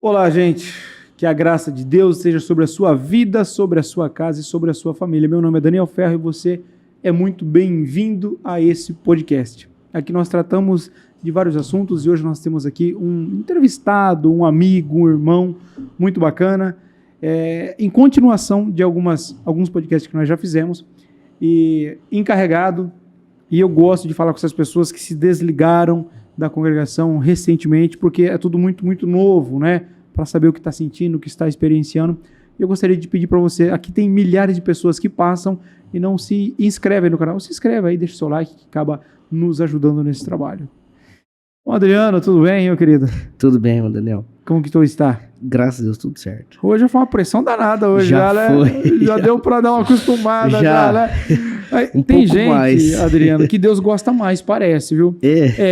Olá, gente. Que a graça de Deus seja sobre a sua vida, sobre a sua casa e sobre a sua família. Meu nome é Daniel Ferro e você é muito bem-vindo a esse podcast. Aqui nós tratamos de vários assuntos e hoje nós temos aqui um entrevistado, um amigo, um irmão muito bacana, em continuação de alguns podcasts que nós já fizemos e encarregado. E eu gosto de falar com essas pessoas que se desligaram da congregação recentemente, porque é tudo muito, muito novo, né? Para saber o que está sentindo, o que está experienciando. Eu gostaria de pedir para você, aqui tem milhares de pessoas que passam e não se inscrevem no canal. Se inscreve aí, deixa o seu like, que acaba nos ajudando nesse trabalho. Bom, Adriano, tudo bem, meu querido? Tudo bem, meu Daniel. Como que tu está? Graças a Deus, tudo certo. Hoje foi uma pressão danada, hoje já foi. Né? Já deu para dar uma acostumada, já né? Tem gente, mais. Adriano, que Deus gosta mais, parece, viu?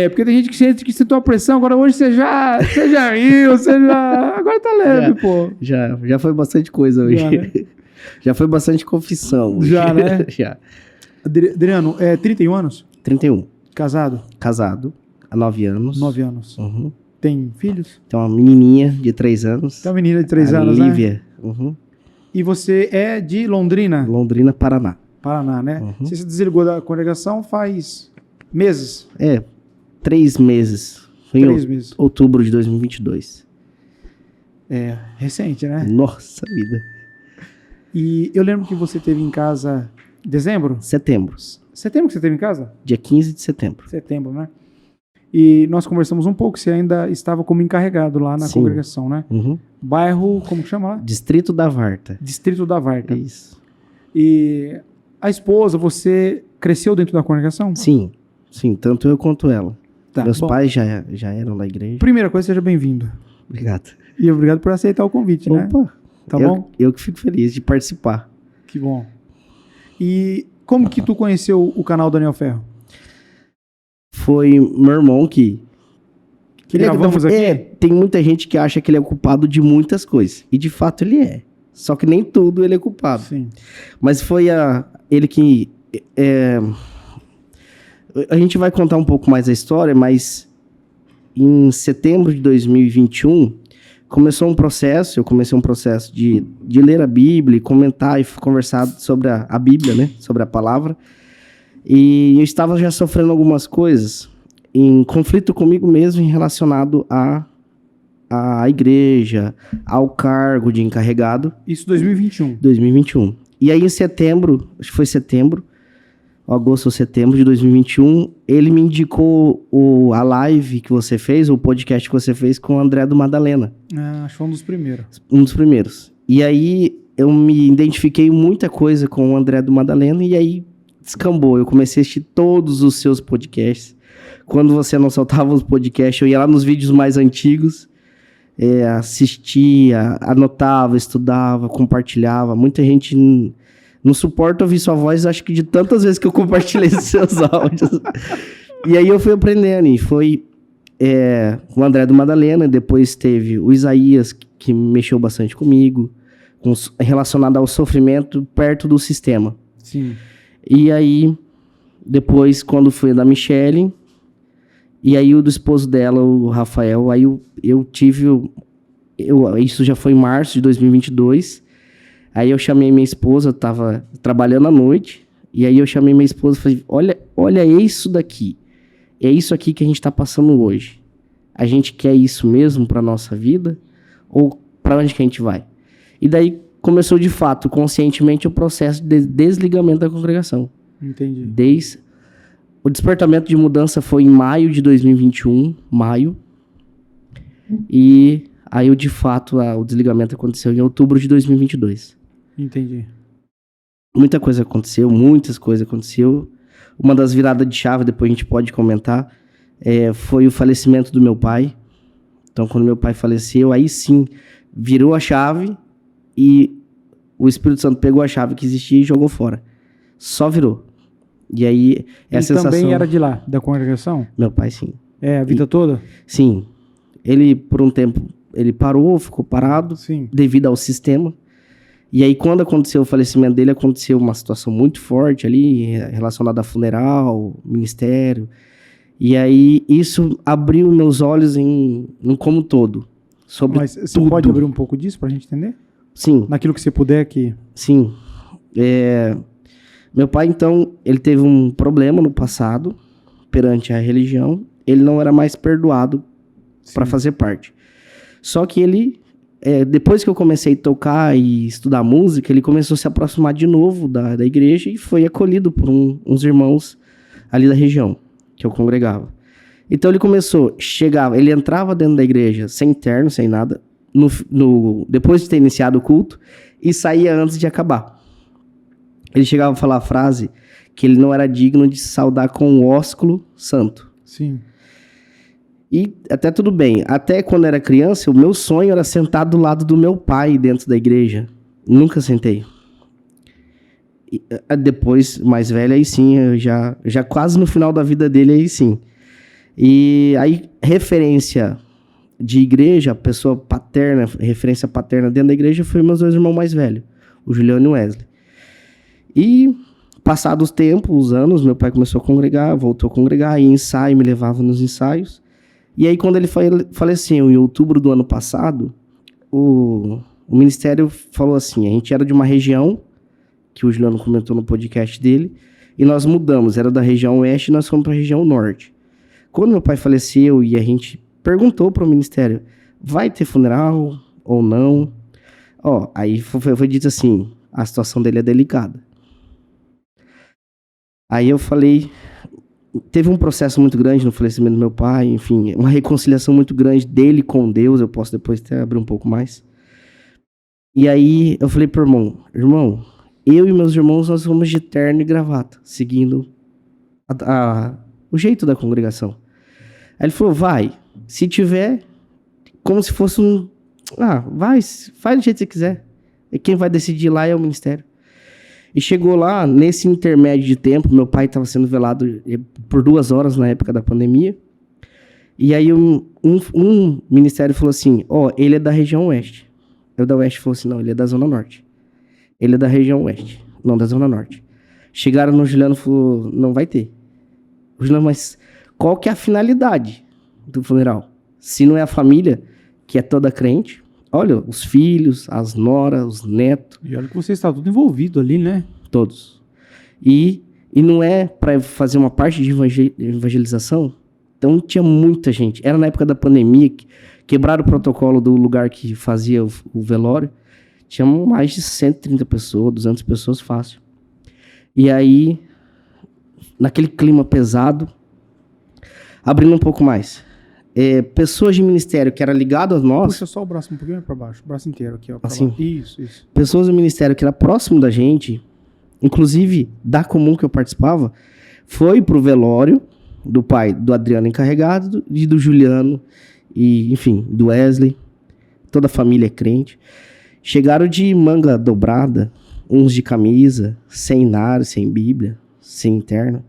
Porque tem gente que sente que sentou a pressão, agora hoje você já riu, agora tá leve, pô. Já foi bastante coisa hoje. Já, né? Já foi bastante confissão. Já, né? Já. Adriano, 31 anos? 31. Casado? Casado, há 9 anos. 9 anos. Uhum. Tem filhos? Tem uma menininha de 3 anos. Tem uma menina de 3 anos, Lívia. né? Uhum. E você é de Londrina? Londrina, Paraná. Paraná, né? Uhum. Você se desligou da congregação faz meses? 3 meses. Foi 3 meses. Outubro de 2022. Recente, né? Nossa vida. E eu lembro que você teve em casa em dezembro? Setembro. Setembro que você teve em casa? Dia 15 de setembro. Setembro, né? E nós conversamos um pouco, você ainda estava como encarregado lá na congregação, né? Uhum. Bairro, como que chama lá? Distrito da Varta. Distrito da Varta. Isso. E a esposa, você cresceu dentro da congregação? Sim, tanto eu quanto ela. Tá, Meus pais já eram da igreja. Primeira coisa, seja bem-vindo. Obrigado. E obrigado por aceitar o convite, né? Opa, tá bom? Eu que fico feliz de participar. Que bom. E como que tu conheceu o canal Daniel Ferro? Foi meu irmão que gravamos aqui? Tem muita gente que acha que ele é culpado de muitas coisas. E de fato ele é. Só que nem tudo ele é culpado. Sim. Mas foi ele que... A gente vai contar um pouco mais a história, mas em setembro de 2021, eu comecei um processo de ler a Bíblia, comentar e conversar sobre a Bíblia, né? Sobre a palavra. E eu estava já sofrendo algumas coisas em conflito comigo mesmo relacionado à igreja, ao cargo de encarregado. Isso 2021. 2021. E aí em setembro, acho que foi agosto ou setembro de 2021, ele me indicou a live que você fez, o podcast que você fez com o André do Madalena. Acho que foi um dos primeiros. Um dos primeiros. E aí eu me identifiquei muita coisa com o André do Madalena e aí descambou. Eu comecei a assistir todos os seus podcasts. Quando você não soltava os podcasts, eu ia lá nos vídeos mais antigos, assistia, anotava, estudava, compartilhava. Muita gente não suporta ouvir sua voz, acho que de tantas vezes que eu compartilhei os seus áudios. E aí eu fui aprendendo, e foi o André do Madalena, depois teve o Isaías, que mexeu bastante comigo, relacionado ao sofrimento perto do sistema. Sim. E aí, depois, quando foi da Michele, e aí o do esposo dela, o Rafael, aí eu tive... isso já foi em março de 2022. Aí eu chamei minha esposa, eu tava trabalhando à noite, e aí eu chamei minha esposa e falei, olha isso daqui. É isso aqui que a gente tá passando hoje. A gente quer isso mesmo pra nossa vida? Ou pra onde que a gente vai? E daí começou de fato, conscientemente, o processo de desligamento da congregação. Entendi. O despertamento de mudança foi em maio de 2021, e aí, de fato, o desligamento aconteceu em outubro de 2022. Entendi. Muitas coisas aconteceu. Uma das viradas de chave, depois a gente pode comentar, foi o falecimento do meu pai. Então, quando meu pai faleceu, aí sim, virou a chave e o Espírito Santo pegou a chave que existia e jogou fora. Só virou. E aí, Ele sensação... também era de lá, da congregação? Meu pai, sim. A vida toda? Sim. Ele, por um tempo, ele ficou parado, sim, devido ao sistema. E aí, quando aconteceu o falecimento dele, aconteceu uma situação muito forte ali, relacionada a funeral, ministério. E aí, isso abriu meus olhos em como todo. sobre Mas você tudo. pode abrir um pouco disso pra gente entender? Sim, Naquilo que você puder aqui. sim. Meu pai, então, ele teve um problema no passado perante a religião. Ele não era mais perdoado para fazer parte. Só que ele, depois que eu comecei a tocar e estudar música, ele começou a se aproximar de novo da igreja e foi acolhido por uns irmãos ali da região que eu congregava. Então ele começou, ele entrava dentro da igreja sem terno, sem nada, depois de ter iniciado o culto, e saía antes de acabar. Ele chegava a falar a frase que ele não era digno de se saudar com o ósculo santo. Sim. E até tudo bem. Até quando era criança, o meu sonho era sentar do lado do meu pai dentro da igreja. Nunca sentei. E, depois, mais velho, aí sim, eu já quase no final da vida dele, aí sim. E aí, referência de igreja, pessoa paterna, referência paterna dentro da igreja, foi meus dois irmãos mais velhos, o Juliano e o Wesley. E, passados os tempos, os anos, meu pai começou a congregar, voltou a congregar, ia em ensaio, me levava nos ensaios. E aí, quando ele faleceu, em outubro do ano passado, o ministério falou assim, a gente era de uma região, que o Juliano comentou no podcast dele, e nós mudamos, era da região oeste e nós fomos para a região norte. Quando meu pai faleceu e a gente perguntou para o ministério, vai ter funeral ou não? Aí foi dito assim, a situação dele é delicada. Aí eu falei, teve um processo muito grande no falecimento do meu pai, enfim, uma reconciliação muito grande dele com Deus, eu posso depois até abrir um pouco mais. E aí eu falei pro irmão, eu e meus irmãos, nós vamos de terno e gravata, seguindo o jeito da congregação. Aí ele falou, vai, se tiver, como se fosse vai, faz do jeito que você quiser. E quem vai decidir lá é o ministério. E chegou lá, nesse intermédio de tempo, meu pai estava sendo velado por 2 horas na época da pandemia. E aí um ministério falou assim, ele é da região oeste. Eu da oeste falou assim, não, ele é da zona norte. Ele é da região oeste, não da zona norte. Chegaram no Juliano e falou, não vai ter. O Juliano, mas qual que é a finalidade do funeral? Se não é a família, que é toda crente, olha, os filhos, as noras, os netos. E olha que você está tudo envolvido ali, né? Todos. E não é para fazer uma parte de evangelização. Então tinha muita gente. Era na época da pandemia, quebraram o protocolo do lugar que fazia o velório. Tinha mais de 130 pessoas, 200 pessoas fácil. E aí, naquele clima pesado, abrindo um pouco mais. Pessoas de ministério que era ligado a nós... Puxa só o braço um pouquinho para baixo, o braço inteiro aqui, ó. Assim? Isso. Pessoas do ministério que era próximo da gente, inclusive da comum que eu participava, foi pro velório do pai do Adriano encarregado e do Juliano, e enfim, do Wesley. Toda a família é crente. Chegaram de manga dobrada, uns de camisa, sem nariz, sem Bíblia, sem interna.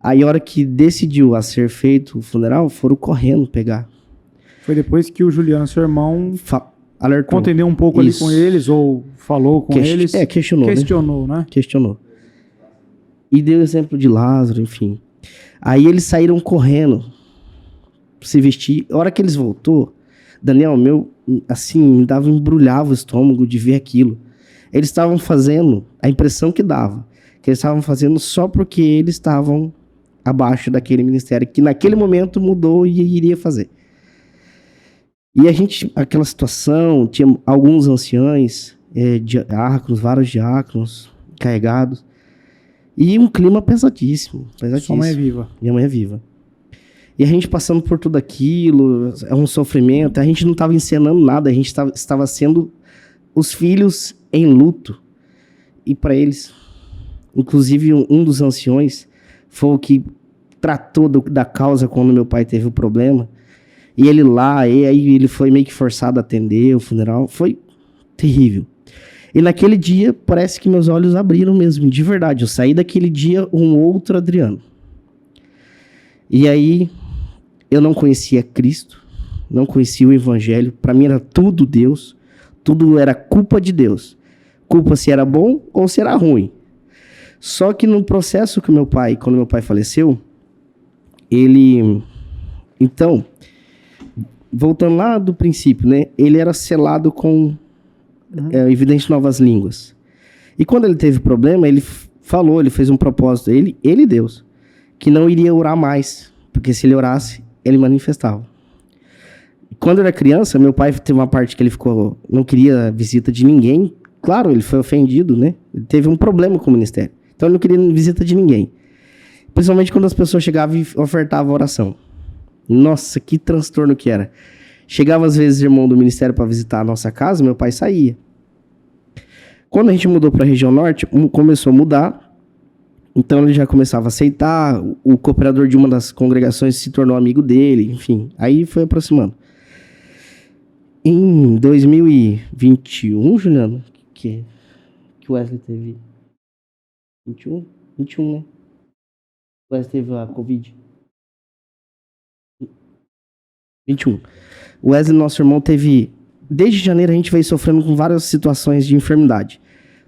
Aí, a hora que decidiu a ser feito o funeral, foram correndo pegar. Foi depois que o Juliano, seu irmão, alertou. contendeu um pouco ali com eles, ou falou com eles. Questionou, né? Questionou. E deu exemplo de Lázaro, enfim. Aí eles saíram correndo, se vestir. A hora que eles voltou, Daniel, me embrulhava o estômago de ver aquilo. Eles estavam fazendo, a impressão que dava, que eles estavam fazendo só porque eles estavam abaixo daquele ministério, que naquele momento mudou e iria fazer. E aquela situação, tinha alguns anciães, diáconos, vários diáconos carregados, e um clima pesadíssimo. Sua mãe é viva. Minha mãe é viva. E a gente passando por tudo aquilo, é um sofrimento, a gente não estava encenando nada, a gente estava sendo os filhos em luto. E para eles, inclusive um dos anciões, foi o que tratou da causa quando meu pai teve o problema. E ele lá, e aí ele foi meio que forçado a atender o funeral. Foi terrível. E naquele dia, parece que meus olhos abriram mesmo, de verdade. Eu saí daquele dia um outro Adriano. E aí, eu não conhecia Cristo, não conhecia o Evangelho. Para mim era tudo Deus, tudo era culpa de Deus. Culpa se era bom ou se era ruim. Só que no processo que quando meu pai faleceu, então, voltando lá do princípio, né? Ele era selado com evidente novas línguas. E quando ele teve problema, ele falou, ele fez um propósito, ele e Deus, que não iria orar mais, porque se ele orasse, ele manifestava. Quando eu era criança, meu pai teve uma parte que ele não queria visita de ninguém. Claro, ele foi ofendido, né? Ele teve um problema com o ministério. Então ele não queria visita de ninguém. Principalmente quando as pessoas chegavam e ofertavam oração. Nossa, que transtorno que era. Chegava às vezes o irmão do ministério para visitar a nossa casa, meu pai saía. Quando a gente mudou para a região norte, começou a mudar. Então ele já começava a aceitar. O cooperador de uma das congregações se tornou amigo dele, enfim. Aí foi aproximando. Em 2021, Juliano, que o Wesley teve 21, né? O Wesley teve a Covid. 21. O Wesley, nosso irmão, teve... Desde janeiro a gente veio sofrendo com várias situações de enfermidade.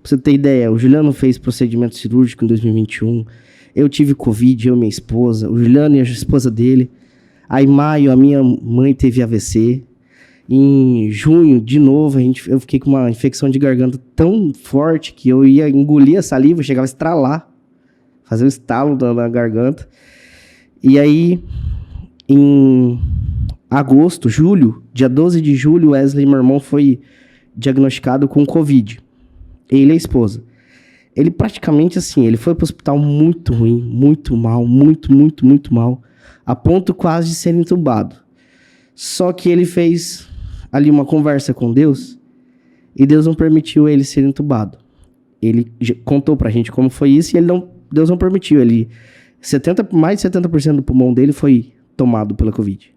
Pra você ter ideia, o Juliano fez procedimento cirúrgico em 2021. Eu tive Covid, eu e minha esposa. O Juliano e a esposa dele. Aí em maio a minha mãe teve AVC. Em junho, de novo, eu fiquei com uma infecção de garganta tão forte que eu ia engolir a saliva, chegava a estralar, fazer um estalo na garganta. E aí, em agosto, julho, dia 12 de julho, Wesley, meu irmão, foi diagnosticado com Covid. Ele e a esposa. Ele praticamente assim, ele foi para o hospital muito ruim, muito mal, muito mal, a ponto quase de ser entubado. Só que ele fez ali uma conversa com Deus e Deus não permitiu ele ser entubado. Ele contou pra gente como foi isso e Deus não permitiu. Mais de 70% do pulmão dele foi tomado pela Covid.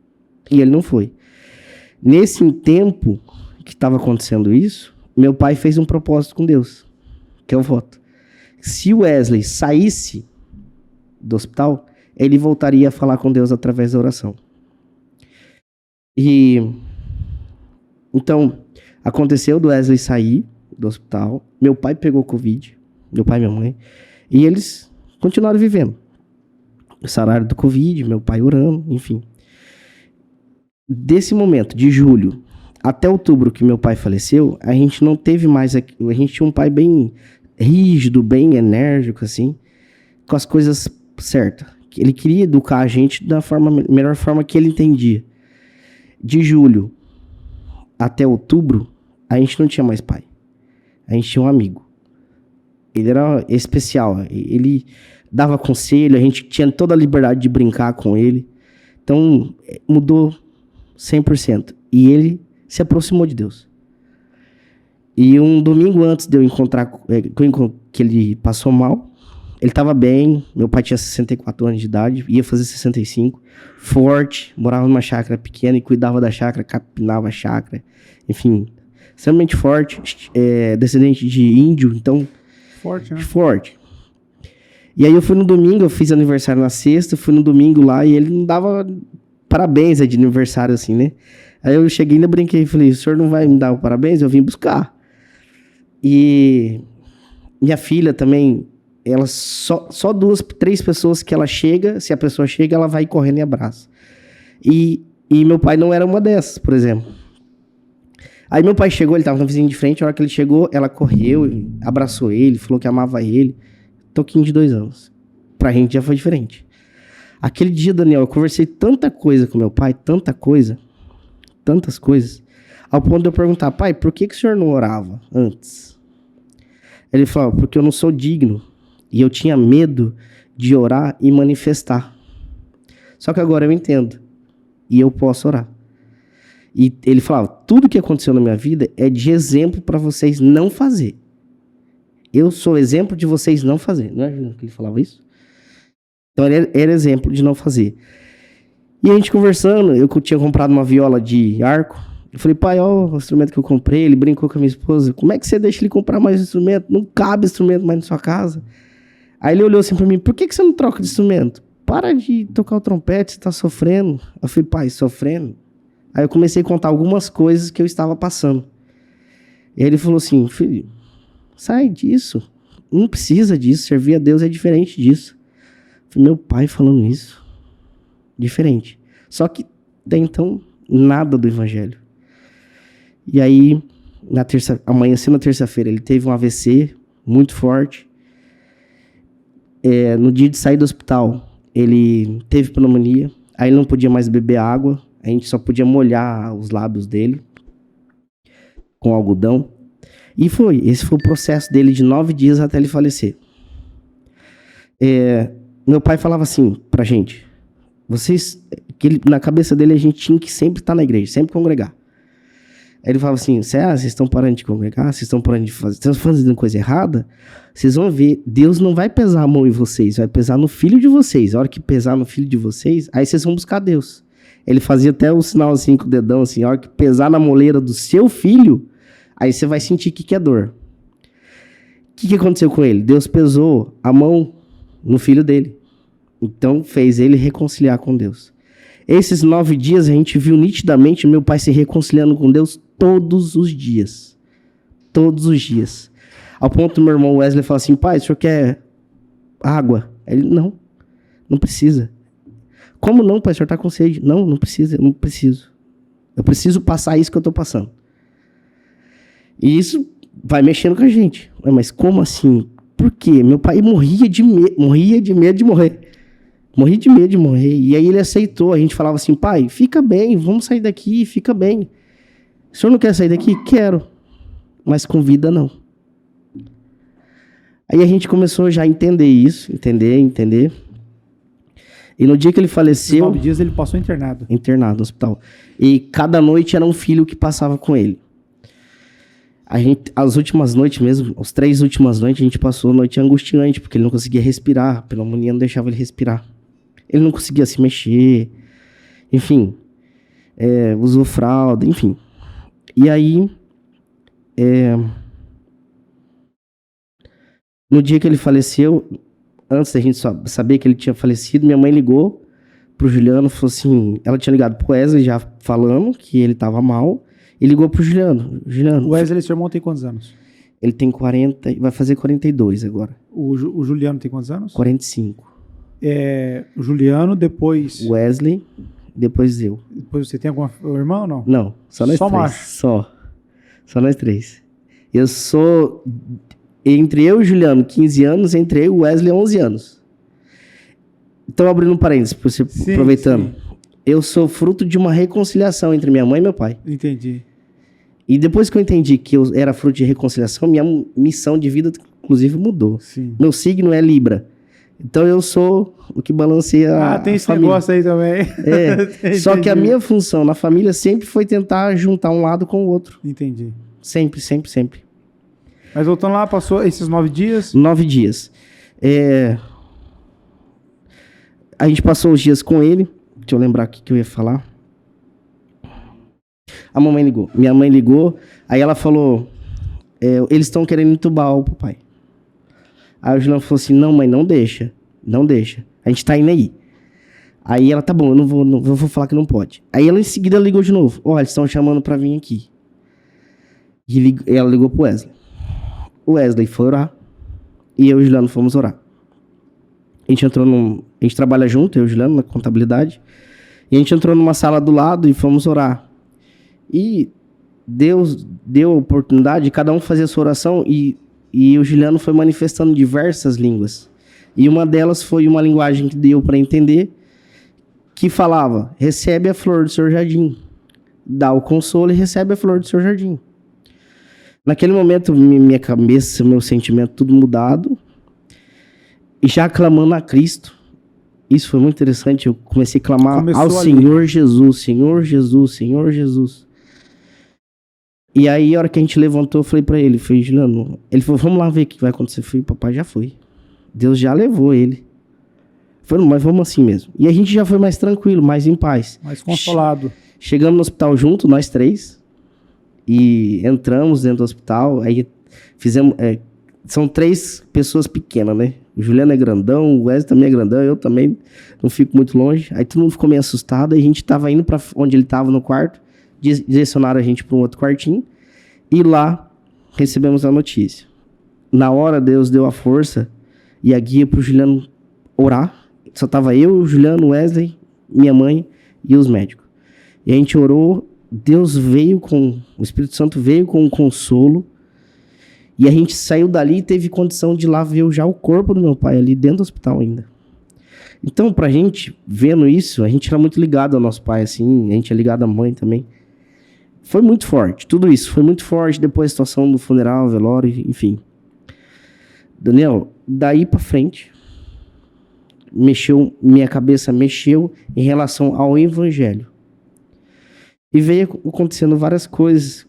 E ele não foi. Nesse tempo que estava acontecendo isso, meu pai fez um propósito com Deus, que é o voto. Se o Wesley saísse do hospital, ele voltaria a falar com Deus através da oração. Então, aconteceu do Wesley sair do hospital, meu pai pegou Covid, meu pai e minha mãe, e eles continuaram vivendo. Sararam do Covid, meu pai orando, enfim. Desse momento, de julho até outubro que meu pai faleceu, a gente não teve mais... A gente tinha um pai bem rígido, bem enérgico, assim, com as coisas certas. Ele queria educar a gente da melhor forma que ele entendia. De julho até outubro, a gente não tinha mais pai. A gente tinha um amigo. Ele era especial. Ele dava conselho, a gente tinha toda a liberdade de brincar com ele. Então, mudou 100%. E ele se aproximou de Deus. E um domingo antes de eu encontrar, que ele passou mal, ele estava bem, meu pai tinha 64 anos de idade, ia fazer 65, forte, morava numa chácara pequena e cuidava da chácara, capinava a chácara, enfim, extremamente forte, descendente de índio, então... Forte, né? Forte. E aí eu fui no domingo, eu fiz aniversário na sexta, fui no domingo lá e ele não dava parabéns de aniversário assim, né? Aí eu cheguei e ainda brinquei, falei, o senhor não vai me dar o parabéns? Eu vim buscar. E minha filha também... Ela só 2, 3 pessoas que ela chega, se a pessoa chega, ela vai correndo e abraça. E meu pai não era uma dessas, por exemplo. Aí meu pai chegou, ele tava no vizinho de frente, a hora que ele chegou, ela correu, abraçou ele, falou que amava ele. Toquinho de 2 anos. Pra gente já foi diferente. Aquele dia, Daniel, eu conversei tanta coisa com meu pai, tantas coisas, ao ponto de eu perguntar, pai, por que o senhor não orava antes? Ele falou, porque eu não sou digno. E eu tinha medo de orar e manifestar. Só que agora eu entendo. E eu posso orar. E ele falava, tudo que aconteceu na minha vida é de exemplo para vocês não fazer. Eu sou exemplo de vocês não fazer. Não é que ele falava isso? Então ele era exemplo de não fazer. E a gente conversando, eu tinha comprado uma viola de arco. Eu falei, pai, ó o instrumento que eu comprei. Ele brincou com a minha esposa. Como é que você deixa ele comprar mais instrumento? Não cabe instrumento mais na sua casa. Aí ele olhou assim pra mim, por que você não troca de instrumento? Para de tocar o trompete, você tá sofrendo. Eu falei, pai, sofrendo? Aí eu comecei a contar algumas coisas que eu estava passando. E ele falou assim, filho, sai disso. Não precisa disso, servir a Deus é diferente disso. Eu falei, meu pai falando isso. Diferente. Só que, até então, Nada do evangelho. E aí, amanhecendo na terça-feira, ele teve um AVC muito forte. No dia de sair do hospital, ele teve pneumonia. Aí ele não podia mais beber água. A gente só podia molhar os lábios dele com algodão. E esse foi o processo dele de 9 dias até ele falecer. Meu pai falava assim pra gente, na cabeça dele a gente tinha que sempre estar na igreja, sempre congregar. Aí ele falava assim, vocês estão parando de congregar, vocês estão parando de fazer, estão fazendo coisa errada, vocês vão ver, Deus não vai pesar a mão em vocês, vai pesar no filho de vocês. A hora que pesar no filho de vocês, aí vocês vão buscar Deus. Ele fazia até o sinal assim com o dedão, assim, a hora que pesar na moleira do seu filho, aí você vai sentir que é dor. O que aconteceu com ele? Deus pesou a mão no filho dele. Então fez ele reconciliar com Deus. Esses 9 dias a gente viu nitidamente meu pai se reconciliando com Deus todos os dias. Todos os dias. Ao ponto do meu irmão Wesley falar assim, pai, o senhor quer água? Ele, não precisa. Como não, pai? O senhor está com sede? Não precisa, eu não preciso. Eu preciso passar isso que eu estou passando. E isso vai mexendo com a gente. Mas como assim? Por quê? Meu pai morria de medo de morrer. Morria de medo de morrer. E aí ele aceitou. A gente falava assim, pai, fica bem, vamos sair daqui, fica bem. O senhor não quer sair daqui? Quero. Mas com vida não. Aí a gente começou já a entender isso, entender. E no dia que ele faleceu... 9 dias ele passou internado. Internado no hospital. E cada noite era um filho que passava com ele. As últimas noites mesmo, as 3 últimas noites, a gente passou noite angustiante, porque ele não conseguia respirar. A pneumonia não deixava ele respirar. Ele não conseguia se mexer. Enfim. Usou fralda, enfim. E aí... no dia que ele faleceu, antes da gente saber que ele tinha falecido, minha mãe ligou pro Juliano, falou assim, ela tinha ligado pro Wesley já falando que ele tava mal, e ligou pro Juliano. O Wesley, seu irmão, tem quantos anos? Ele tem 40, vai fazer 42 agora. O Juliano tem quantos anos? 45. O Juliano, depois... Wesley, depois eu. Depois você tem algum irmão ou não? Não, só nós só 3. Macho. Só nós 3. Eu sou... Entre eu e o Juliano, 15 anos, entre eu e o Wesley, 11 anos. Então, abrindo um parênteses, aproveitando. Sim. Eu sou fruto de uma reconciliação entre minha mãe e meu pai. Entendi. E depois que eu entendi que eu era fruto de reconciliação, minha missão de vida, inclusive, mudou. Sim. Meu signo é Libra. Então, eu sou o que balanceia tem esse família. negócio aí também. Só que a minha função na família sempre foi tentar juntar um lado com o outro. Entendi. Sempre. Mas voltando lá, passou esses 9 dias? 9 dias. A gente passou os dias com ele. Deixa eu lembrar o que eu ia falar. A mamãe ligou. Minha mãe ligou. Aí ela falou, eles estão querendo entubar o papai. Aí o Juliano falou assim, não, mãe, não deixa. A gente tá indo aí. Aí ela, tá bom, eu não vou falar que não pode. Aí ela em seguida ligou de novo. Eles estão chamando pra vir aqui. E ela ligou pro Wesley. O Wesley foi orar. E eu e o Juliano fomos orar. A gente trabalha junto, eu e o Juliano, na contabilidade. E a gente entrou numa sala do lado e fomos orar. E Deus deu a oportunidade de cada um fazer a sua oração. E o Juliano foi manifestando diversas línguas. E uma delas foi uma linguagem que deu para entender. Que falava, recebe a flor do seu jardim. Dá o consolo e recebe a flor do seu jardim. Naquele momento, minha cabeça, meu sentimento, tudo mudado. E já clamando a Cristo. Isso foi muito interessante. Eu comecei a clamar ao Senhor Jesus. Senhor Jesus, Senhor Jesus. E aí, a hora que a gente levantou, eu falei pra ele, Juliano, ele falou, vamos lá ver o que vai acontecer. Eu falei, papai já foi. Deus já levou ele. Eu falei, mas vamos assim mesmo. E a gente já foi mais tranquilo, mais em paz. Mais consolado. Chegamos no hospital junto, nós 3. E entramos dentro do hospital, aí fizemos... são 3 pessoas pequenas, né? O Juliano é grandão, o Wesley também é grandão, eu também não fico muito longe. Aí todo mundo ficou meio assustado, aí a gente tava indo pra onde ele tava no quarto, direcionaram a gente pra um outro quartinho, e lá recebemos a notícia. Na hora, Deus deu a força e a guia pro Juliano orar. Só tava eu, o Juliano, o Wesley, minha mãe e os médicos. E a gente orou, o Espírito Santo veio com um consolo. E a gente saiu dali e teve condição de ir lá ver já o corpo do meu pai ali dentro do hospital ainda. Então, pra gente, vendo isso, a gente era muito ligado ao nosso pai, assim, a gente é ligado à mãe também. Foi muito forte, tudo isso foi muito forte. Depois a situação do funeral, velório, enfim. Daniel, daí pra frente, minha cabeça mexeu em relação ao evangelho. E veio acontecendo várias coisas,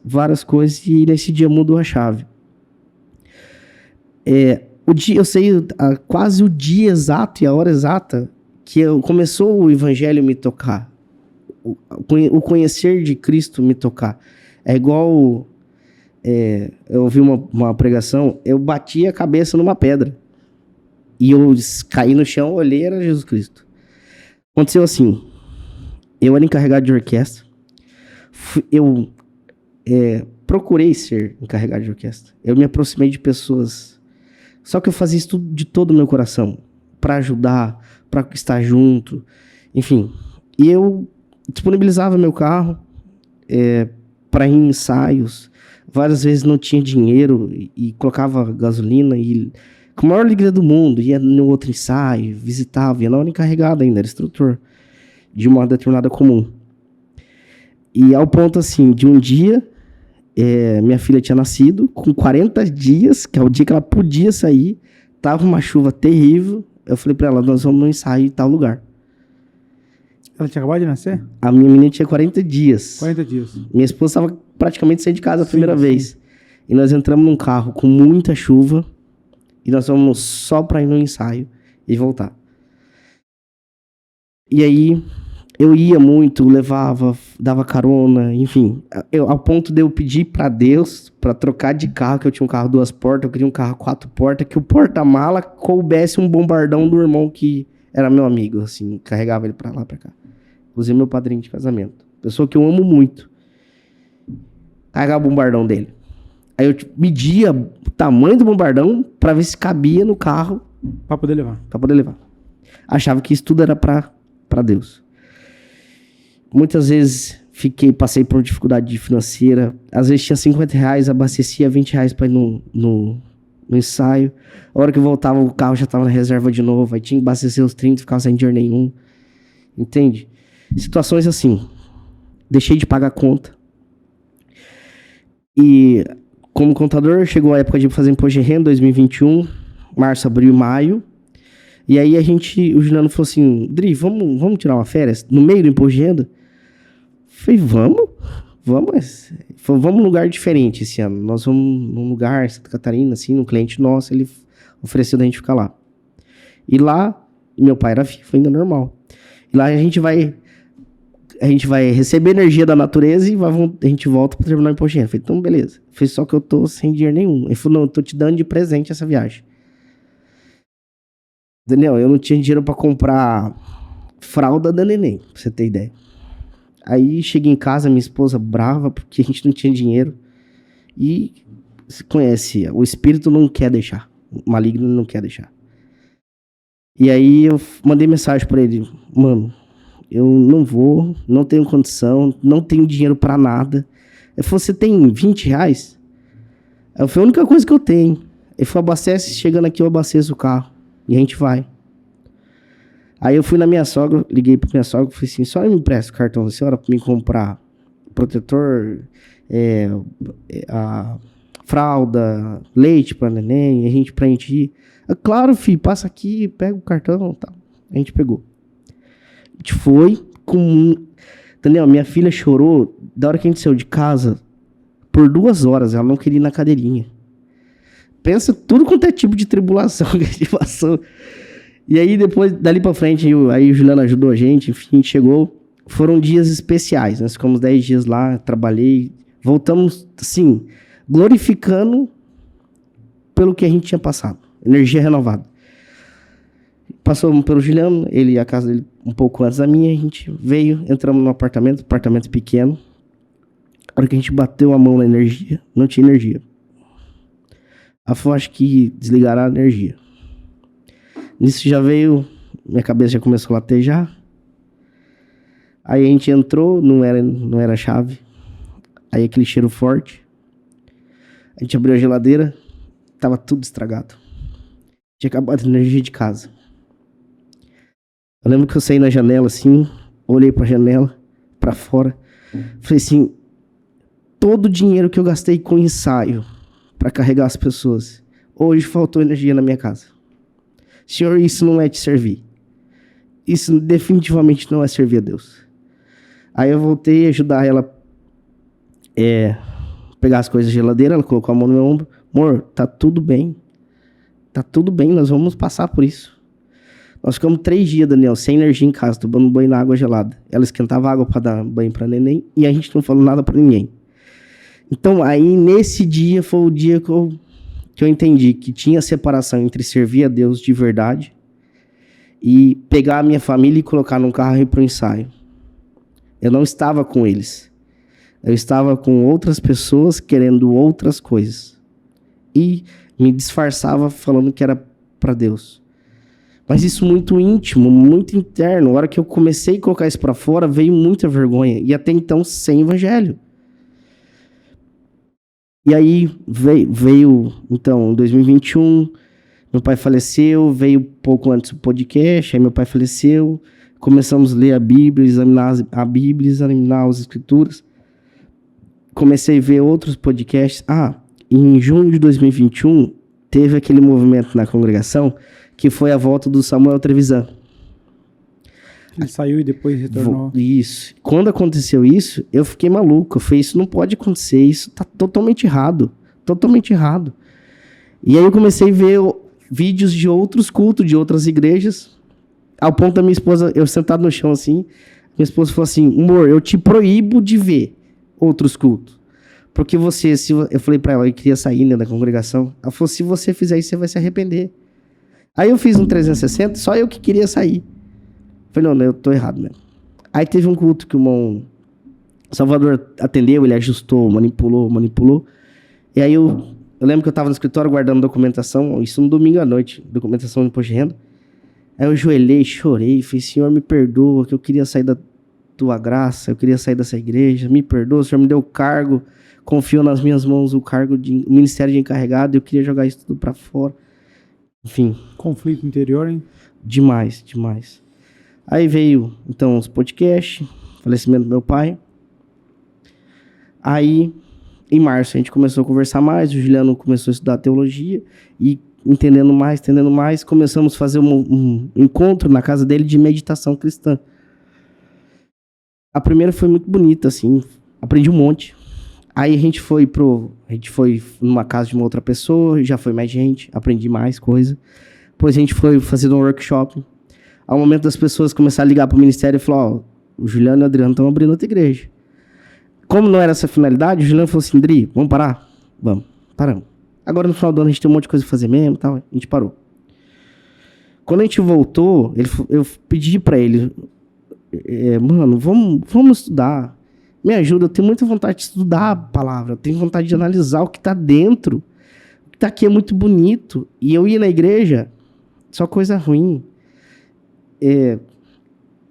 e nesse dia mudou a chave. Eu sei quase o dia exato e a hora exata que começou o evangelho me tocar. O conhecer de Cristo me tocar. É igual... eu ouvi uma pregação, eu bati a cabeça numa pedra. E eu caí no chão, olhei, era Jesus Cristo. Aconteceu assim. Eu era encarregado de orquestra. Eu procurei ser encarregado de orquestra. Eu me aproximei de pessoas. Só que eu fazia isso tudo de todo o meu coração. Pra ajudar, pra estar junto. Enfim. E eu disponibilizava meu carro para ir em ensaios. Várias vezes não tinha dinheiro e colocava gasolina e com a maior alegria do mundo ia no outro ensaio, visitava, ia na hora encarregada ainda, era instrutor de uma determinada comum. E ao ponto assim, de um dia, minha filha tinha nascido, com 40 dias, que é o dia que ela podia sair, tava uma chuva terrível, eu falei pra ela, nós vamos no ensaio em tal lugar. Ela tinha acabado de nascer? A minha menina tinha 40 dias. 40 dias. Minha esposa estava praticamente saindo de casa a primeira vez. E nós entramos num carro com muita chuva. E nós fomos só para ir no ensaio e voltar. E aí, eu ia muito, levava, dava carona, enfim. Ao ponto de eu pedir para Deus para trocar de carro, que eu tinha um carro 2 portas, eu queria um carro 4 portas, que o porta-mala coubesse um bombardão do irmão que era meu amigo, assim, carregava ele para lá, para cá. Inclusive meu padrinho de casamento. Pessoa que eu amo muito. Carregava o bombardão dele. Aí eu media o tamanho do bombardão pra ver se cabia no carro. Pra poder levar. Pra poder levar. Achava que isso tudo era pra Deus. Muitas vezes passei por dificuldade financeira. Às vezes tinha R$50, abastecia R$20 pra ir no ensaio. A hora que eu voltava, o carro já tava na reserva de novo. Aí tinha que abastecer os 30, ficava sem dinheiro nenhum. Entende? Situações assim. Deixei de pagar a conta. E como contador, chegou a época de fazer imposto de renda, 2021, março, abril e maio. E aí o Juliano falou assim, Dri, vamos tirar uma férias no meio do imposto de renda? Falei, vamos num lugar diferente esse ano. Nós vamos num lugar, Santa Catarina, assim, um cliente nosso, ele ofereceu da gente ficar lá. E lá, meu pai era vivo, ainda normal. E lá a gente vai receber energia da natureza e a gente volta para terminar o imposto de renda. Eu falei, então beleza. Falei, só que eu tô sem dinheiro nenhum. Ele falou, não, eu tô te dando de presente essa viagem. Daniel, eu não tinha dinheiro para comprar fralda da neném, pra você ter ideia. Aí cheguei em casa, minha esposa brava, porque a gente não tinha dinheiro. E você conhece, o espírito não quer deixar. O maligno não quer deixar. E aí eu mandei mensagem para ele, mano, eu não vou, não tenho condição, não tenho dinheiro pra nada. Ele falou, você tem R$20? Eu falei, a única coisa que eu tenho. Ele falou, abastece, chegando aqui eu abasteço o carro. E a gente vai. Aí eu fui na minha sogra, liguei pra minha sogra e falei assim, só me empresta o cartão da senhora pra me comprar protetor, a fralda, leite pra neném, pra gente ir. Claro, filho, passa aqui, pega o cartão e tal. A gente pegou. A gente foi com... Daniel, minha filha chorou da hora que a gente saiu de casa por 2 horas. Ela não queria ir na cadeirinha. Pensa tudo quanto é tipo de tribulação que a gente passou. E aí, depois, dali pra frente, aí o Juliano ajudou a gente, enfim, a gente chegou. Foram dias especiais. Nós ficamos 10 dias lá, trabalhei. Voltamos, assim, glorificando pelo que a gente tinha passado. Energia renovada. Passou pelo Juliano, ele a casa dele um pouco antes da minha, a gente veio, entramos no apartamento pequeno. A hora que a gente bateu a mão na energia, não tinha energia. Ela falou, acho que desligaram a energia. Nisso já veio, minha cabeça já começou a latejar. Aí a gente entrou, não era chave. Aí aquele cheiro forte. A gente abriu a geladeira, tava tudo estragado. Tinha acabado a energia de casa. Eu lembro que eu saí na janela assim, olhei pra janela, pra fora. Falei assim, todo o dinheiro que eu gastei com ensaio pra carregar as pessoas, hoje faltou energia na minha casa. Senhor, isso não é te servir. Isso definitivamente não é servir a Deus. Aí eu voltei a ajudar ela pegar as coisas da geladeira, ela colocou a mão no meu ombro. Amor, tá tudo bem. Tá tudo bem, nós vamos passar por isso. Nós ficamos 3 dias, Daniel, sem energia em casa, tomando banho na água gelada. Ela esquentava água pra dar banho pra neném e a gente não falou nada pra ninguém. Então, aí, nesse dia, foi o dia que eu entendi que tinha separação entre servir a Deus de verdade e pegar a minha família e colocar num carro e ir pro ensaio. Eu não estava com eles. Eu estava com outras pessoas querendo outras coisas. E me disfarçava falando que era para Deus. Mas isso muito íntimo, muito interno. Na hora que eu comecei a colocar isso para fora, veio muita vergonha. E até então, sem evangelho. E aí veio então, em 2021, meu pai faleceu, veio pouco antes do podcast, aí meu pai faleceu. Começamos a ler a Bíblia, examinar as Escrituras. Comecei a ver outros podcasts. Em junho de 2021, teve aquele movimento na congregação que foi a volta do Samuel Trevisan. Ele saiu e depois retornou. Isso. Quando aconteceu isso, eu fiquei maluco. Eu falei, isso não pode acontecer, isso tá totalmente errado. Totalmente errado. E aí eu comecei a ver vídeos de outros cultos, de outras igrejas, ao ponto da minha esposa, eu sentado no chão assim, minha esposa falou assim, amor, eu te proíbo de ver outros cultos. Porque eu falei pra ela, eu queria sair, né, da congregação. Ela falou, se você fizer isso, você vai se arrepender. Aí eu fiz um 360, só eu que queria sair. Falei, não, eu tô errado, né? Aí teve um culto que o irmão Salvador atendeu, ele ajustou, manipulou. E aí eu lembro que eu tava no escritório guardando documentação, isso no domingo à noite, documentação de imposto de renda. Aí eu ajoelhei, chorei, falei, Senhor, me perdoa, que eu queria sair da tua graça, eu queria sair dessa igreja, me perdoa, o Senhor me deu o cargo, confiou nas minhas mãos o cargo de ministério de encarregado, eu queria jogar isso tudo pra fora. Enfim. Conflito interior, hein? Demais. Aí veio, então, os podcasts, falecimento do meu pai. Aí, em março, a gente começou a conversar mais, o Juliano começou a estudar teologia e entendendo mais, começamos a fazer um encontro na casa dele de meditação cristã. A primeira foi muito bonita, assim, aprendi um monte. Aí a gente foi numa casa de uma outra pessoa, já foi mais gente, aprendi mais coisa. Depois a gente foi fazer um workshop. Ao momento das pessoas começarem a ligar para o ministério e falar, o Juliano e o Adriano estão abrindo outra igreja. Como não era essa a finalidade, o Juliano falou assim, Dri, vamos parar? Vamos, paramos. Agora no final do ano a gente tem um monte de coisa pra fazer mesmo, tal, a gente parou. Quando a gente voltou, eu pedi para ele, mano, vamos estudar. Me ajuda, eu tenho muita vontade de estudar a palavra, eu tenho vontade de analisar o que tá dentro. O que tá aqui é muito bonito. E eu ia na igreja, só coisa ruim.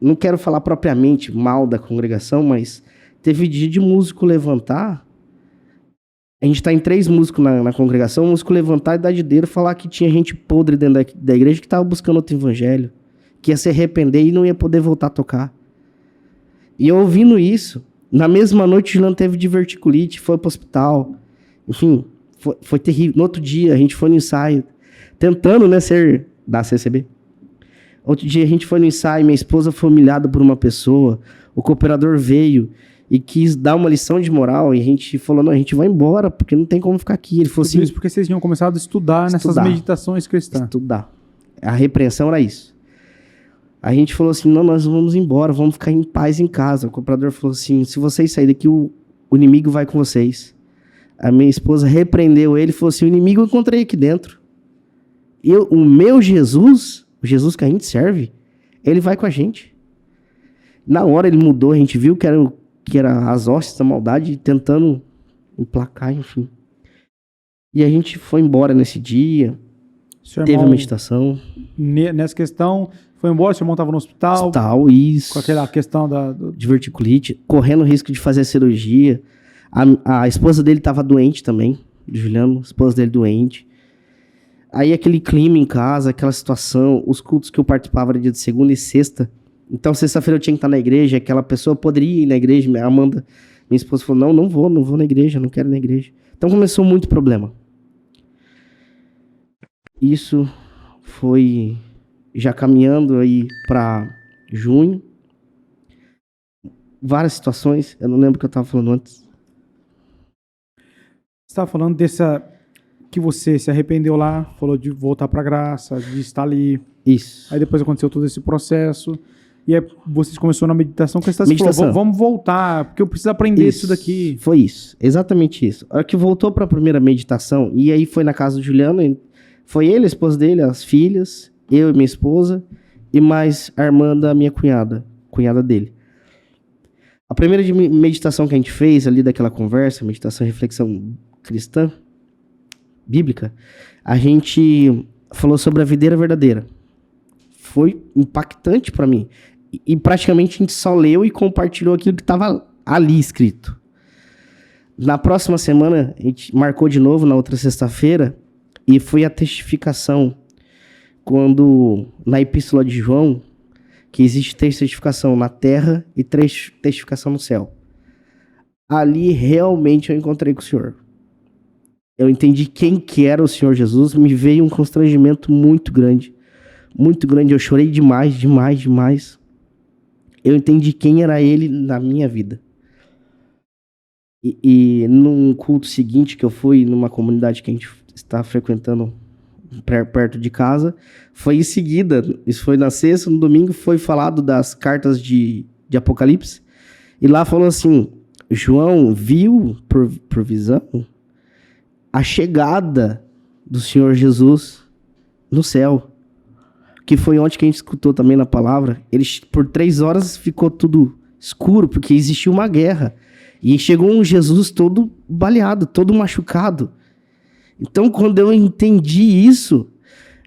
Não quero falar propriamente mal da congregação, mas teve dia de músico levantar. A gente tá em 3 músicos na congregação, o músico levantar e dar de dedo falar que tinha gente podre dentro da igreja que tava buscando outro evangelho, que ia se arrepender e não ia poder voltar a tocar. E eu ouvindo isso, na mesma noite o Juliano teve diverticulite, foi pro hospital. Enfim, foi terrível. No outro dia a gente foi no ensaio, tentando, né, ser da CCB. Outro dia a gente foi no ensaio, minha esposa foi humilhada por uma pessoa, o cooperador veio e quis dar uma lição de moral, e a gente falou, não, a gente vai embora, porque não tem como ficar aqui. Ele falou assim... Isso porque vocês tinham começado a estudar nessas meditações cristãs. Estudar. A repreensão era isso. A gente falou assim, não, nós vamos embora, vamos ficar em paz em casa. O cooperador falou assim, se vocês saírem daqui, o inimigo vai com vocês. A minha esposa repreendeu ele e falou assim, o inimigo eu encontrei aqui dentro. O meu Jesus, o Jesus que a gente serve, ele vai com a gente. Na hora ele mudou, a gente viu que era as hostes da maldade tentando emplacar, enfim. E a gente foi embora nesse dia. Seu Teve a irmão, meditação. nessa questão, foi embora, seu irmão estava no hospital, Tal, isso. com aquela questão De verticulite, correndo risco de fazer a cirurgia. A esposa dele estava doente também, Juliano, a esposa dele doente. Aí aquele clima em casa, aquela situação, os cultos que eu participava era dia de segunda e sexta. Então, sexta-feira eu tinha que estar na igreja, aquela pessoa poderia ir na igreja. A Amanda, minha esposa, falou, não vou na igreja, não quero ir na igreja. Então começou muito problema. Isso foi já caminhando aí para junho. Várias situações, eu não lembro o que eu estava falando antes. Você estava falando que você se arrependeu lá, falou de voltar para a graça, de estar ali. Isso. Aí depois aconteceu todo esse processo. E aí vocês começaram na meditação, que você Meditação. falou, vamos voltar, porque eu preciso aprender isso daqui. Foi isso, exatamente isso. A hora que voltou para a primeira meditação, e aí foi na casa do Juliano, foi ele, a esposa dele, as filhas, eu e minha esposa, e mais a irmã da minha cunhada dele. A primeira meditação que a gente fez ali daquela conversa, meditação e reflexão cristã, bíblica, a gente falou sobre a videira verdadeira. Foi impactante para mim. E praticamente a gente só leu e compartilhou aquilo que estava ali escrito. Na próxima semana, a gente marcou de novo, na outra sexta-feira, e foi a testificação, quando na Epístola de João, que existe 3 testificação na terra e 3 testificação no céu. Ali realmente eu encontrei com o Senhor. Eu entendi quem que era o Senhor Jesus, me veio um constrangimento muito grande. Muito grande, eu chorei demais. Eu entendi quem era ele na minha vida. E num culto seguinte que eu fui, numa comunidade que a gente está frequentando perto de casa, foi em seguida, isso foi na sexta, no domingo, foi falado das cartas de Apocalipse, e lá falou assim, João viu por visão a chegada do Senhor Jesus no céu. Que foi ontem que a gente escutou também na palavra. Por 3 horas ficou tudo escuro, porque existia uma guerra. E chegou um Jesus todo baleado, todo machucado. Então, quando eu entendi isso,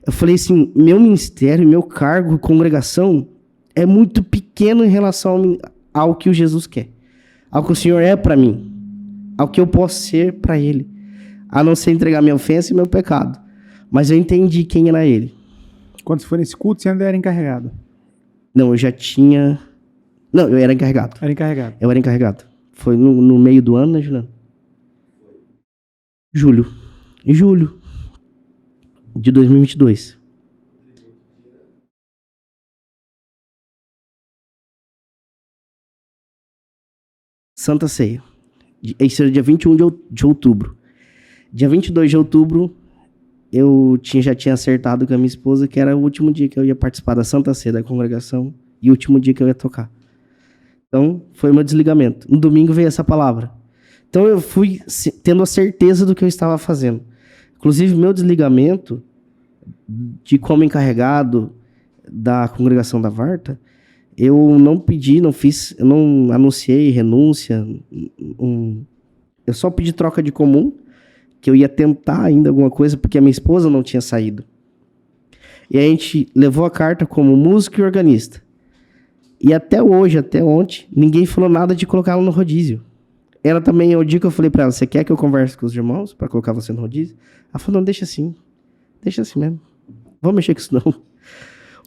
eu falei assim, meu ministério, meu cargo, congregação, é muito pequeno em relação ao que o Jesus quer. Ao que o Senhor é para mim. Ao que eu posso ser para Ele. A não ser entregar minha ofensa e meu pecado. Mas eu entendi quem era Ele. Quando você foi nesse culto, você ainda era encarregado? Não, eu já tinha... Não, eu era encarregado. Era encarregado. Eu era encarregado. Foi no meio do ano, né, Juliano? Julho de 2022. Santa Ceia. Esse era dia 21 de outubro. Dia 22 de outubro, eu já tinha acertado com a minha esposa que era o último dia que eu ia participar da Santa Ceia da congregação e o último dia que eu ia tocar. Então, foi o meu desligamento. No domingo veio essa palavra. Então, eu fui tendo a certeza do que eu estava fazendo. Inclusive, meu desligamento de como encarregado da congregação da Varta, eu não pedi, eu não anunciei renúncia, eu só pedi troca de comum, que eu ia tentar ainda alguma coisa, porque a minha esposa não tinha saído. E a gente levou a carta como músico e organista. E até hoje, até ontem, ninguém falou nada de colocar ela no rodízio. Ela também, o dia que eu falei pra ela, você quer que eu converse com os irmãos pra colocar você no rodízio? Ela falou, não, deixa assim mesmo. Vamos mexer com isso não.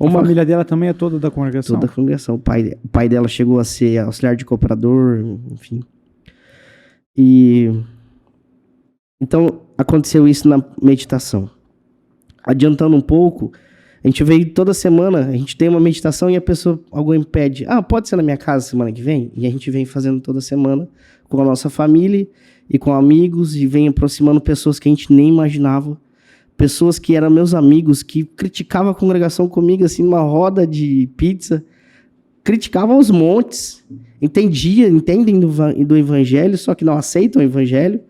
A família dela também é toda da congregação? Toda da congregação. O pai dela chegou a ser auxiliar de cooperador, enfim. Então, aconteceu isso na meditação. Adiantando um pouco, a gente veio toda semana, a gente tem uma meditação e alguém pede, pode ser na minha casa semana que vem? E a gente vem fazendo toda semana com a nossa família e com amigos e vem aproximando pessoas que a gente nem imaginava. Pessoas que eram meus amigos, que criticavam a congregação comigo, assim, numa roda de pizza. Criticavam aos montes. Entendem do evangelho, só que não aceitam o evangelho.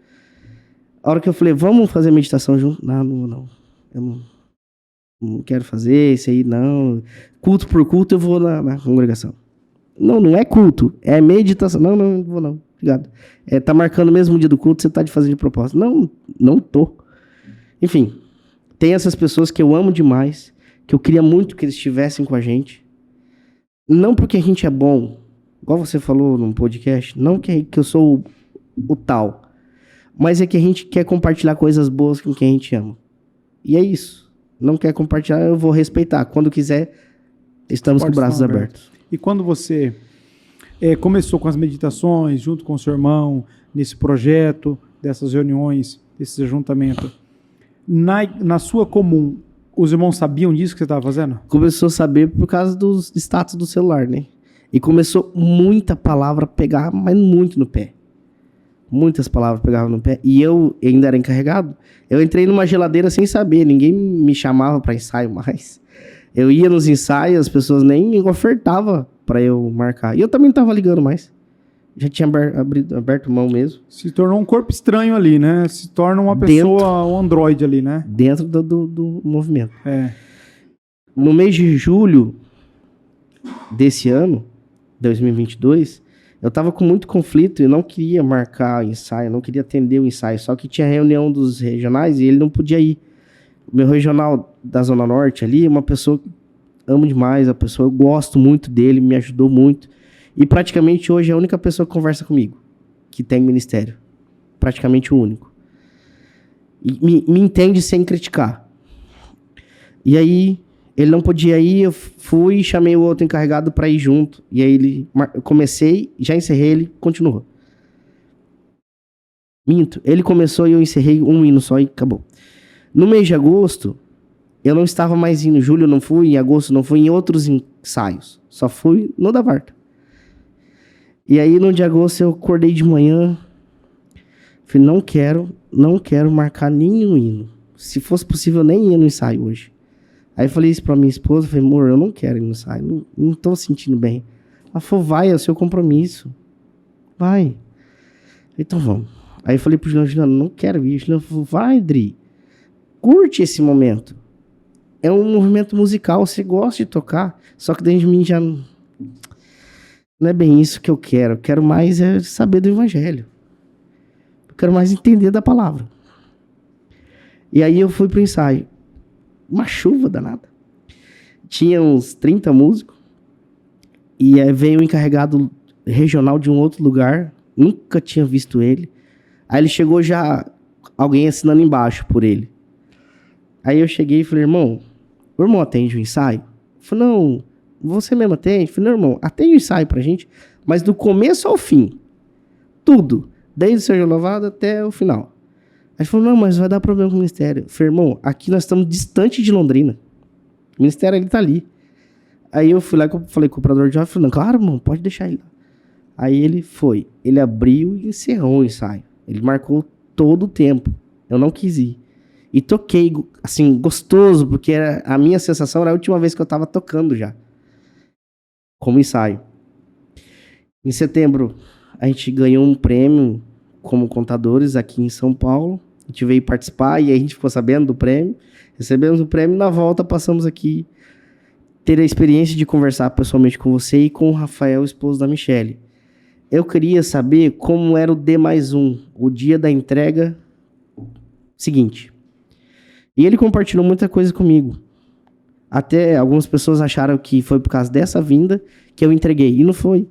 A hora que eu falei, vamos fazer meditação junto? Não. Eu não quero fazer isso aí, não. Culto por culto eu vou na congregação. Não é culto, é meditação. Não vou não, obrigado. Tá marcando o mesmo dia do culto, você tá de fazer de propósito. Não tô. Enfim, tem essas pessoas que eu amo demais, que eu queria muito que eles estivessem com a gente. Não porque a gente é bom, igual você falou num podcast, não que eu sou o tal, mas é que a gente quer compartilhar coisas boas com quem a gente ama. E é isso. Não quer compartilhar, eu vou respeitar. Quando quiser, estamos com os braços abertos. E quando você começou com as meditações, junto com o seu irmão, nesse projeto, dessas reuniões, desse ajuntamento, na sua comum, os irmãos sabiam disso que você estava fazendo? Começou a saber por causa dos status do celular, né? E começou muita palavra a pegar, mas muito no pé. Muitas palavras pegavam no pé. E eu ainda era encarregado. Eu entrei numa geladeira sem saber. Ninguém me chamava para ensaio mais. Eu ia nos ensaios, as pessoas nem me ofertavam para eu marcar. E eu também não tava ligando mais. Já tinha aberto mão mesmo. Se tornou um corpo estranho ali, né? Se torna uma pessoa, um androide ali, né? Dentro do movimento. É. No mês de julho desse ano, 2022, eu tava com muito conflito e não queria marcar o ensaio, não queria atender o ensaio. Só que tinha reunião dos regionais e ele não podia ir. O meu regional da Zona Norte ali, uma pessoa que amo demais, eu gosto muito dele, me ajudou muito. E praticamente hoje é a única pessoa que conversa comigo, que tem ministério. Praticamente o único. E me entende sem criticar. E aí, ele não podia ir, eu fui e chamei o outro encarregado para ir junto. E aí eu comecei, já encerrei, ele continuou. Minto, ele começou e eu encerrei um hino só e acabou. No mês de agosto, eu não estava mais indo. Em julho eu não fui, em agosto não fui, em outros ensaios. Só fui no da Varta. E aí no de agosto eu acordei de manhã. Falei, não quero marcar nenhum hino. Se fosse possível, eu nem ia no ensaio hoje. Aí eu falei isso pra minha esposa, falei, amor, eu não quero ir no ensaio, não tô sentindo bem. Ela falou, vai, é o seu compromisso. Vai. Então vamos. Aí eu falei pro Juliano, não quero ir. O Juliano falou, vai, Dri. Curte esse momento. É um movimento musical, você gosta de tocar, só que dentro de mim já não é bem isso que eu quero. Eu quero mais saber do evangelho. Eu quero mais entender da palavra. E aí eu fui pro ensaio. Uma chuva danada. Tinha uns 30 músicos. E aí veio um encarregado regional de um outro lugar. Nunca tinha visto ele. Aí ele chegou já, alguém assinando embaixo por ele. Aí eu cheguei e falei, irmão, o irmão atende o ensaio? Ele falou, não, você mesmo atende? Eu falei, não, irmão, atende o ensaio pra gente, mas do começo ao fim. Tudo. Desde o Seja Louvado até o final. Aí ele falou, não, mas vai dar problema com o ministério. Eu falei, irmão, aqui nós estamos distante de Londrina. O ministério, ele tá ali. Aí eu fui lá e falei com o operador de áudio, falei, não, claro, irmão, pode deixar ele lá. Aí ele foi. Ele abriu e encerrou o ensaio. Ele marcou todo o tempo. Eu não quis ir. E toquei, assim, gostoso, porque a minha sensação era a última vez que eu tava tocando já. Como ensaio. Em setembro, a gente ganhou um prêmio como contadores aqui em São Paulo. A gente veio participar e aí a gente ficou sabendo do prêmio. Recebemos o prêmio e na volta passamos aqui ter a experiência de conversar pessoalmente com você e com o Rafael, esposo da Michele. Eu queria saber como era o D+1, o dia da entrega seguinte. E ele compartilhou muita coisa comigo. Até algumas pessoas acharam que foi por causa dessa vinda que eu entreguei. E não foi.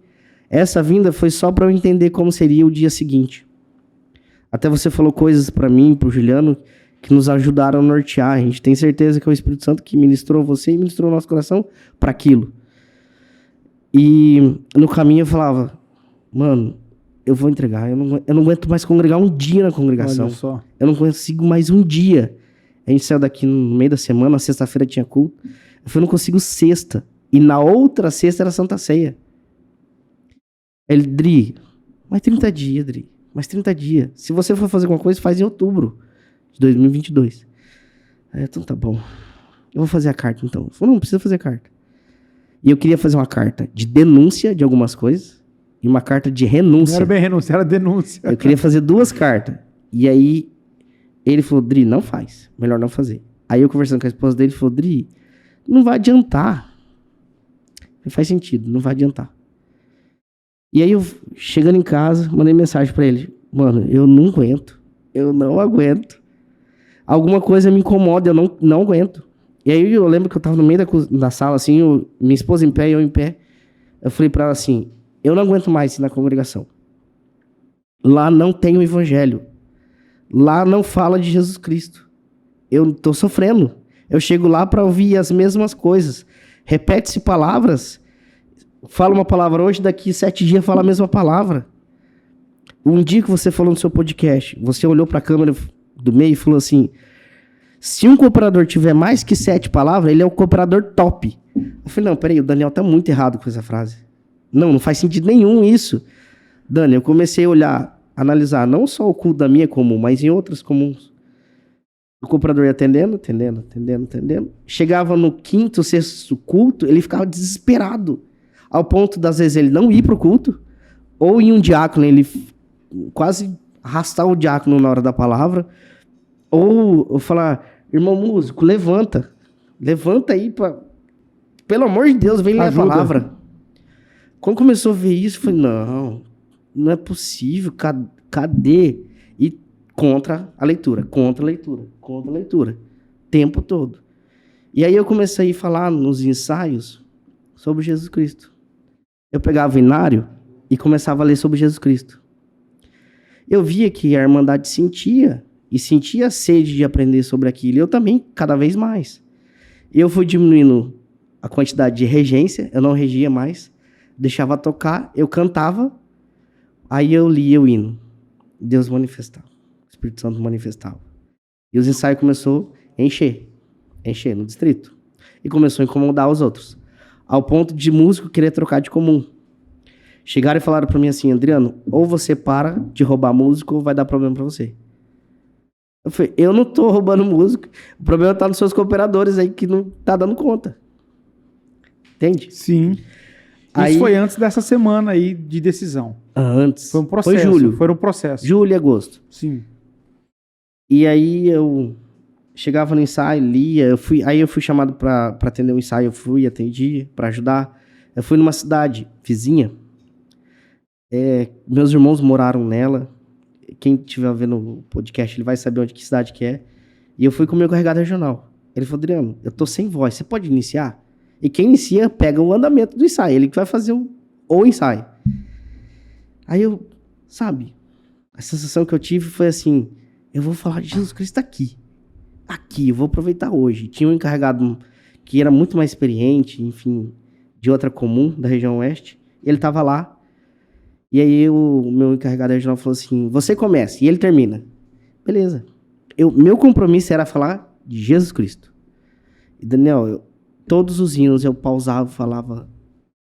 Essa vinda foi só para eu entender como seria o dia seguinte. Até você falou coisas para mim, pro Juliano, que nos ajudaram a nortear. A gente tem certeza que é o Espírito Santo que ministrou você e ministrou o nosso coração para aquilo. E no caminho eu falava, mano, eu vou entregar. Eu não aguento mais congregar um dia na congregação. Olha só. Eu não consigo mais um dia. A gente saiu daqui no meio da semana, sexta-feira tinha culto. Eu falei, não consigo sexta. E na outra sexta era Santa Ceia. Ele, Dri, mais 30 dias, Dri. Mais 30 dias. Se você for fazer alguma coisa, faz em outubro de 2022. Aí, então tá bom. Eu vou fazer a carta, então. Ele falou, não precisa fazer a carta. E eu queria fazer uma carta de denúncia de algumas coisas e uma carta de renúncia. Não era bem renúncia, era denúncia. Eu queria fazer 2 cartas. E aí, ele falou, Dri, não faz. Melhor não fazer. Aí eu conversando com a esposa dele, ele falou, Dri, não vai adiantar. Não faz sentido, não vai adiantar. E aí eu, chegando em casa, mandei mensagem pra ele. Mano, eu não aguento. Eu não aguento. alguma coisa me incomoda, eu não aguento. E aí eu lembro que eu tava no meio da sala, assim, minha esposa em pé e eu em pé. Eu falei pra ela assim, eu não aguento mais ir na congregação. Lá não tem o evangelho. Lá não fala de Jesus Cristo. Eu tô sofrendo. Eu chego lá pra ouvir as mesmas coisas. Repete-se palavras. Fala uma palavra hoje, daqui 7 dias fala a mesma palavra. Um dia que você falou no seu podcast, você olhou pra câmera do meio e falou assim, se um cooperador tiver mais que 7 palavras, ele é o cooperador top. Eu falei, não, peraí, o Daniel tá muito errado com essa frase. Não faz sentido nenhum isso. Dani, eu comecei a olhar, analisar não só o culto da minha comum, mas em outras comuns. O cooperador ia atendendo. Chegava no 5º, 6º culto, ele ficava desesperado. Ao ponto, das vezes, ele não ir pro culto, ou em um diácono, ele quase arrastar o diácono na hora da palavra, ou falar, irmão músico, levanta aí, pelo amor de Deus, vem ler a palavra. Quando começou a ver isso, eu falei, não é possível, cadê? E contra a leitura, tempo todo. E aí eu comecei a falar nos ensaios sobre Jesus Cristo. Eu pegava o inário e começava a ler sobre Jesus Cristo. Eu via que a Irmandade sentia a sede de aprender sobre aquilo. E eu também, cada vez mais. Eu fui diminuindo a quantidade de regência, eu não regia mais, deixava tocar, eu cantava, aí eu lia o hino. Deus manifestava, o Espírito Santo manifestava. E os ensaios começaram a encher no distrito. E começou a incomodar os outros. Ao ponto de músico querer trocar de comum. Chegaram e falaram pra mim assim, Adriano, ou você para de roubar músico ou vai dar problema pra você. Eu falei, eu não tô roubando músico, o problema tá nos seus cooperadores aí que não tá dando conta. Entende? Sim. Aí, isso foi antes dessa semana aí de decisão. Antes. Foi um processo. Foi um processo. Julho e agosto. Sim. E aí eu chegava no ensaio, lia, eu fui chamado pra atender um ensaio, eu fui, atendi, pra ajudar. Eu fui numa cidade vizinha, meus irmãos moraram nela, quem estiver vendo o podcast, ele vai saber que cidade que é, e eu fui com o meu carregado regional. Ele falou, Adriano, eu tô sem voz, você pode iniciar? E quem inicia, pega o andamento do ensaio, ele que vai fazer o ensaio. Aí eu, a sensação que eu tive foi assim, eu vou falar de Jesus Cristo aqui, eu vou aproveitar hoje. Tinha um encarregado que era muito mais experiente, enfim, de outra comum, da região oeste, e ele tava lá, e aí o meu encarregado regional falou assim, você começa, e ele termina. Beleza. Meu compromisso era falar de Jesus Cristo. E Daniel, todos os hinos eu pausava, falava,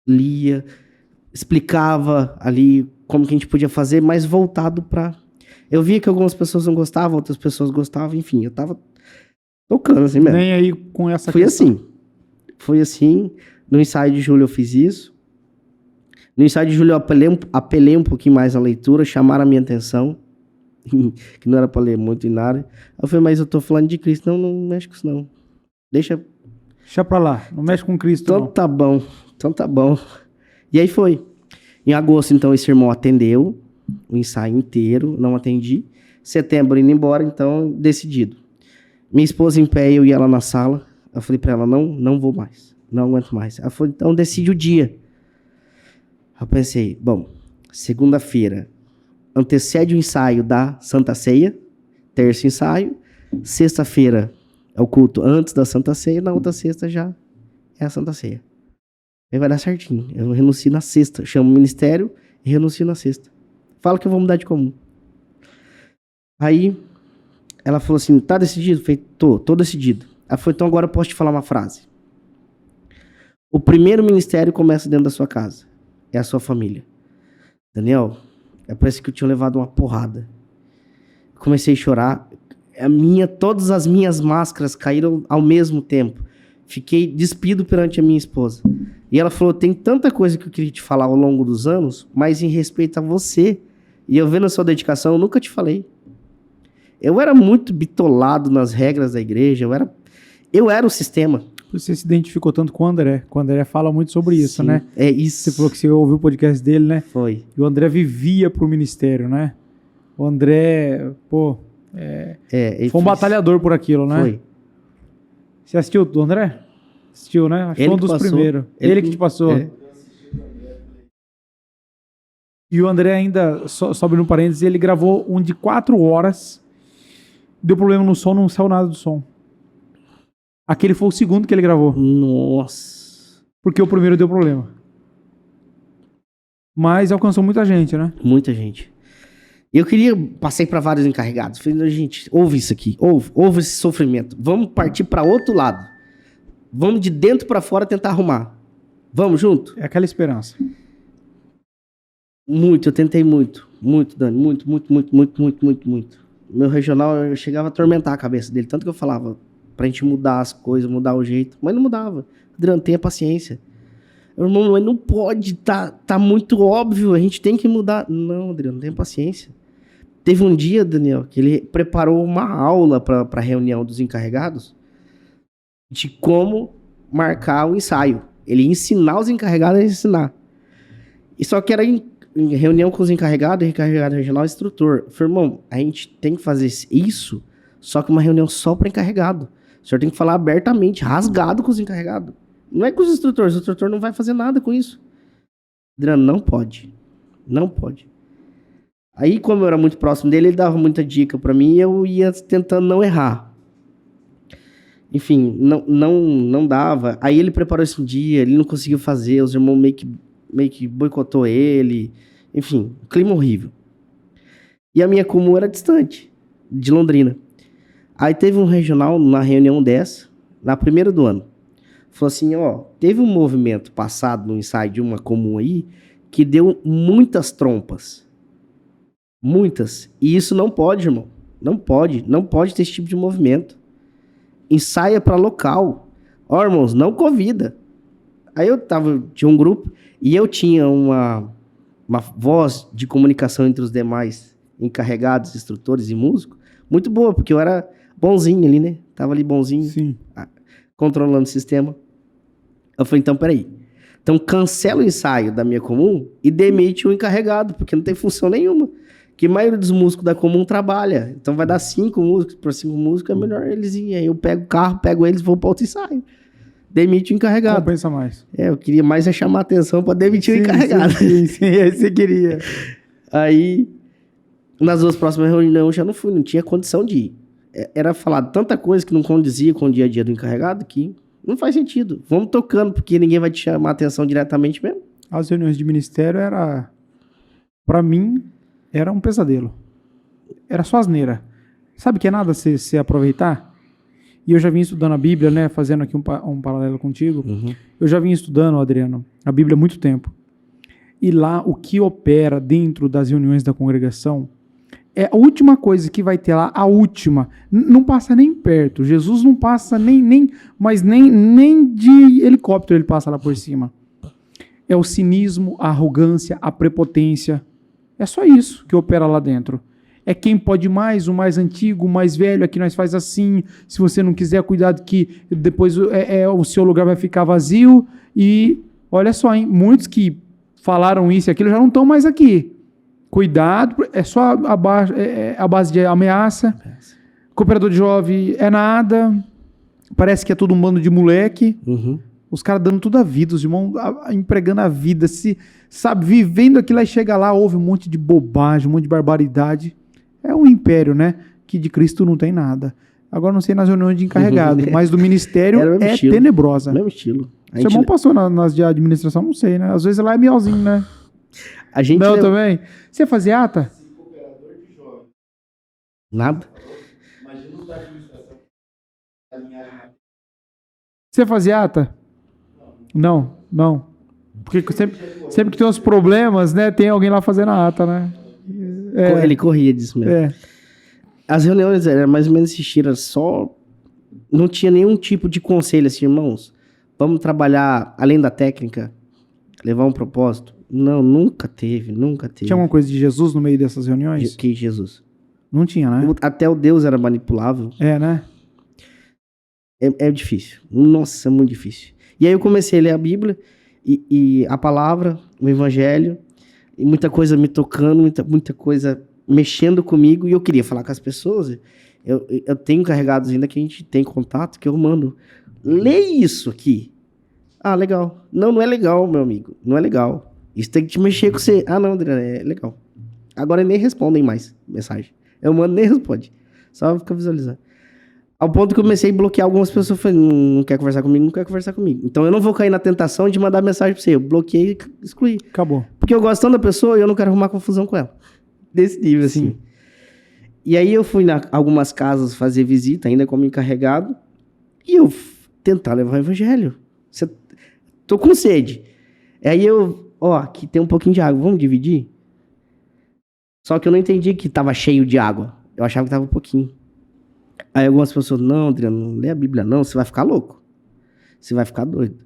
lia, explicava ali como que a gente podia fazer, mas voltado pra... Eu via que algumas pessoas não gostavam, outras pessoas gostavam, enfim, eu tava tocando assim mesmo. Nem aí com essa questão. Foi assim. No ensaio de julho eu fiz isso. No ensaio de julho eu apelei um pouquinho mais na leitura, chamaram a minha atenção, que não era pra ler muito em nada. Eu falei, mas eu tô falando de Cristo, não mexe com isso não. Deixa pra lá, não mexe com Cristo então não. Então tá bom. E aí foi. Em agosto, então, esse irmão atendeu o ensaio inteiro, não atendi. Setembro indo embora, então, decidido. Minha esposa em pé, eu ia lá na sala. Eu falei pra ela, não vou mais. Não aguento mais. Ela falou, então decide o dia. Eu pensei, bom, segunda-feira antecede o ensaio da Santa Ceia, terça ensaio, sexta-feira é o culto antes da Santa Ceia, na outra sexta já é a Santa Ceia. Aí vai dar certinho. Eu renuncio na sexta, chamo o ministério e renuncio na sexta. Falo que eu vou mudar de comum. Aí ela falou assim, tá decidido? Eu falei, tô decidido. Ela falou, então agora eu posso te falar uma frase. O primeiro ministério começa dentro da sua casa. É a sua família. Daniel, parece que eu tinha levado uma porrada. Comecei a chorar. Todas as minhas máscaras caíram ao mesmo tempo. Fiquei despido perante a minha esposa. E ela falou, tem tanta coisa que eu queria te falar ao longo dos anos, mas em respeito a você, e eu vendo a sua dedicação, eu nunca te falei. Eu era muito bitolado nas regras da igreja, eu era o sistema. Você se identificou tanto com o André. O André fala muito sobre isso, Sim, né? É isso. Você falou que você ouviu o podcast dele, né? Foi. E o André vivia pro ministério, né? O André, Foi um batalhador por aquilo, né? Foi. Você assistiu do André? Assistiu, né? Acho que Ele foi um que dos passou. primeiros. Ele que te passou. É. E o André ainda, sobe no parênteses, ele gravou um de 4 horas. Deu problema no som, não saiu nada do som. Aquele foi o segundo que ele gravou. Nossa. Porque o primeiro deu problema. Mas alcançou muita gente, né? Muita gente. Passei para vários encarregados. Falei, gente, ouve isso aqui. Ouve esse sofrimento. Vamos partir para outro lado. Vamos de dentro para fora tentar arrumar. Vamos junto? É aquela esperança. Muito, eu tentei muito. Muito, Dani. Muito. Meu regional, eu chegava a atormentar a cabeça dele. Tanto que eu falava pra gente mudar as coisas, mudar o jeito. Mas não mudava. Adriano, tenha paciência. Meu irmão, mas não pode. Tá muito óbvio. A gente tem que mudar. Não, Adriano, tenha paciência. Teve um dia, Daniel, que ele preparou uma aula pra reunião dos encarregados de como marcar o ensaio. Ele ia ensinar os encarregados a ensinar. E só que era em reunião com os encarregados, encarregado regional e instrutor. Eu falei, irmão, a gente tem que fazer isso, só que uma reunião só para encarregado. O senhor tem que falar abertamente, rasgado com os encarregados. Não é com os instrutores, o instrutor não vai fazer nada com isso. Adriano, não pode. Não pode. Aí, como eu era muito próximo dele, ele dava muita dica para mim e eu ia tentando não errar. Enfim, não dava. Aí ele preparou esse dia, ele não conseguiu fazer, os irmãos meio que boicotou ele. Enfim, clima horrível. E a minha comum era distante, de Londrina. Aí teve um regional, na reunião dessa, na primeira do ano. Falou assim, ó, teve um movimento passado no ensaio de uma comum aí, que deu muitas trompas. Muitas. E isso não pode, irmão. Não pode ter esse tipo de movimento. Ensaia para local. Ó, irmãos, não convida. Aí tinha um grupo, e eu tinha uma voz de comunicação entre os demais encarregados, instrutores e músicos, muito boa, porque eu era bonzinho ali, né? Tava ali bonzinho, Sim. Controlando o sistema. Eu falei, então, peraí. Então, cancela o ensaio da minha comum e demite o encarregado, porque não tem função nenhuma. Que a maioria dos músicos da comum trabalha. Então, vai dar 5 músicos, para 5 músicos é melhor eles irem. Aí eu pego o carro, pego eles e vou para outro ensaio. Demite o encarregado. Compensa mais. Eu queria mais chamar a atenção para demitir o encarregado. Sim, aí você queria. Aí, nas 2 próximas reuniões eu já não fui, não tinha condição de ir. Era falado tanta coisa que não condizia com o dia a dia do encarregado que não faz sentido. Vamos tocando, porque ninguém vai te chamar a atenção diretamente mesmo. As reuniões de ministério pra mim, era um pesadelo. Era só asneira. Sabe que é nada você aproveitar? E eu já vim estudando a Bíblia, né? Fazendo aqui um paralelo contigo. Uhum. Eu já vim estudando, Adriano, a Bíblia há muito tempo. E lá, o que opera dentro das reuniões da congregação é a última coisa que vai ter lá, a última. Não passa nem perto. Jesus não passa nem de helicóptero ele passa lá por cima. É o cinismo, a arrogância, a prepotência. É só isso que opera lá dentro. É quem pode mais, o mais antigo, o mais velho, aqui nós faz assim, se você não quiser, cuidado que depois o seu lugar vai ficar vazio. E olha só, hein, muitos que falaram isso e aquilo já não estão mais aqui. Cuidado, é só a base de ameaça. Cooperador de jovem é nada, parece que é todo um bando de moleque. Uhum. Os caras dando toda a vida, os irmãos empregando a vida, vivendo aquilo, aí chega lá, ouve um monte de bobagem, um monte de barbaridade. É um império, né? Que de Cristo não tem nada. Agora não sei nas reuniões de encarregado, mas do ministério é estilo. tenebrosa. Mesmo estilo. Seu irmão passou nas de administração, não sei, né? Às vezes lá é mielzinho, né? A gente não, também. Você fazia ata? Cooperador de jovem. Nada. Imagina os da administração. Você fazia ata? Não. Porque sempre que tem uns problemas, né? Tem alguém lá fazendo a ata, né? Ele corria disso mesmo. É. As reuniões eram mais ou menos esse estilo, só... Não tinha nenhum tipo de conselho assim, irmãos. Vamos trabalhar além da técnica? Levar um propósito? Não, nunca teve. Tinha alguma coisa de Jesus no meio dessas reuniões? Que Jesus? Não tinha, né? Até o Deus era manipulável. É, né? É difícil. Nossa, é muito difícil. E aí eu comecei a ler a Bíblia e a palavra, o Evangelho, e muita coisa me tocando, muita coisa mexendo comigo e eu queria falar com as pessoas. Eu tenho carregados ainda que a gente tem contato, que eu mando. Lê isso aqui. Ah, legal. Não, não é legal, meu amigo. Não é legal. Isso tem que te mexer com você. Ah, não, André, é legal. Agora nem respondem mais mensagem. Eu mando, nem responde. Só fica visualizando. Ao ponto que eu comecei a bloquear algumas pessoas. Eu falei, não quer conversar comigo, não quer conversar comigo. Então eu não vou cair na tentação de mandar mensagem pra você. Eu bloqueei e excluí. Acabou. Porque eu gosto tanto da pessoa e eu não quero arrumar confusão com ela. Desse nível, assim. Sim. E aí eu fui em algumas casas fazer visita, ainda como encarregado. E eu tentar levar o evangelho. Tô com sede. Aí aqui tem um pouquinho de água, vamos dividir? Só que eu não entendi que tava cheio de água. Eu achava que tava um pouquinho. Aí algumas pessoas, não, Adriano, não lê a Bíblia não, você vai ficar louco. Você vai ficar doido.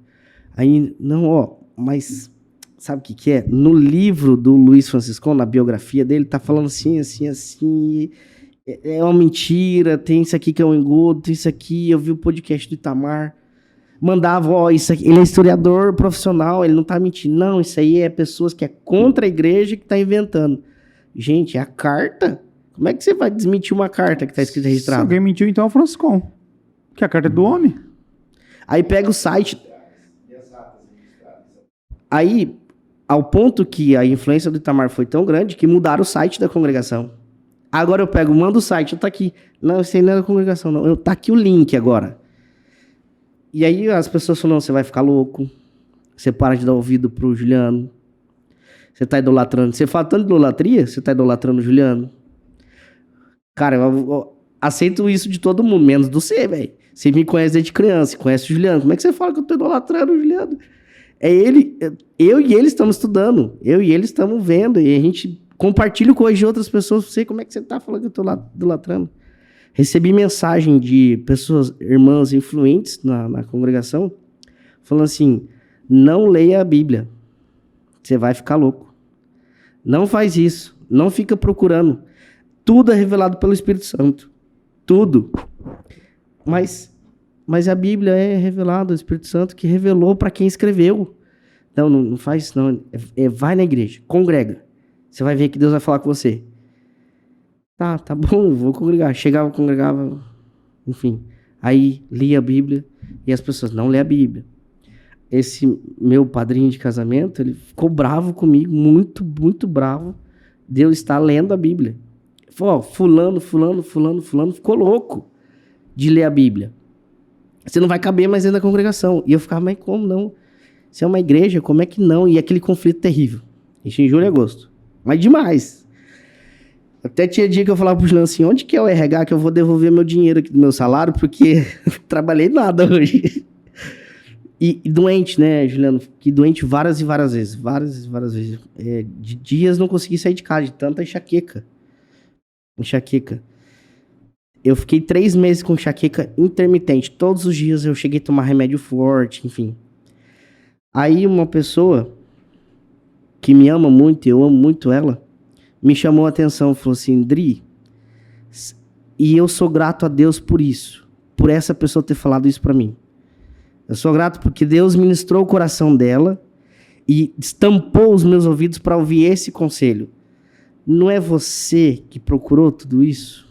Aí, não, mas sabe o que é? No livro do Luiz Francisco, na biografia dele, tá falando assim, assim, assim, é uma mentira, tem isso aqui que é um engodo, tem isso aqui, eu vi o podcast do Itamar, mandava, isso aqui, ele é historiador profissional, ele não tá mentindo. Não, isso aí é pessoas que é contra a igreja que tá inventando. Gente, é a carta. Como é que você vai desmentir uma carta que tá escrita registrada? Se alguém mentiu, então é o Franciscon. Que a carta é do homem. Aí pega o site. Aí, ao ponto que a influência do Itamar foi tão grande que mudaram o site da congregação. Agora eu pego, mando o site, tá aqui. Não, isso aí não é da congregação, não. Tá aqui o link agora. E aí as pessoas falam, você vai ficar louco. Você para de dar ouvido pro Juliano. Você tá idolatrando. Você fala tanto de idolatria, você tá idolatrando o Juliano. Cara, eu aceito isso de todo mundo, menos do você, velho. Você me conhece desde criança, conhece o Juliano. Como é que você fala que eu tô idolatrando o Juliano? É ele, eu e ele estamos estudando. Eu e ele estamos vendo. E a gente compartilha com de outras pessoas. Você, como é que você tá falando que eu tô idolatrando? Recebi mensagem de pessoas, irmãs influentes na congregação, falando assim, não leia a Bíblia. Você vai ficar louco. Não faz isso. Não fica procurando. Tudo é revelado pelo Espírito Santo. Tudo. Mas a Bíblia é revelada, o Espírito Santo que revelou para quem escreveu. Não faz isso, não. Vai na igreja, congrega. Você vai ver que Deus vai falar com você. Tá bom, vou congregar. Chegava, congregava, enfim. Aí lia a Bíblia e as pessoas não lê a Bíblia. Esse meu padrinho de casamento, ele ficou bravo comigo, muito, muito bravo de eu estar lendo a Bíblia. Falou, fulano, ficou louco de ler a Bíblia. Você não vai caber mais dentro da congregação. E eu ficava, mas como não? Se é uma igreja, como é que não? E aquele conflito terrível. Isso em julho e agosto. Mas demais. Até tinha dia que eu falava pro Juliano assim, onde que é o RH que eu vou devolver meu dinheiro aqui do meu salário, porque trabalhei nada hoje. E doente, né, Juliano? Que doente várias e várias vezes. Várias vezes. De dias não consegui sair de casa, de tanta enxaqueca. Eu fiquei 3 meses com enxaqueca intermitente. Todos os dias eu cheguei a tomar remédio forte, enfim. Aí uma pessoa que me ama muito, eu amo muito ela, me chamou a atenção, falou assim, Dri, e eu sou grato a Deus por isso, por essa pessoa ter falado isso pra mim. Eu sou grato porque Deus ministrou o coração dela e estampou os meus ouvidos para ouvir esse conselho. Não é você que procurou tudo isso?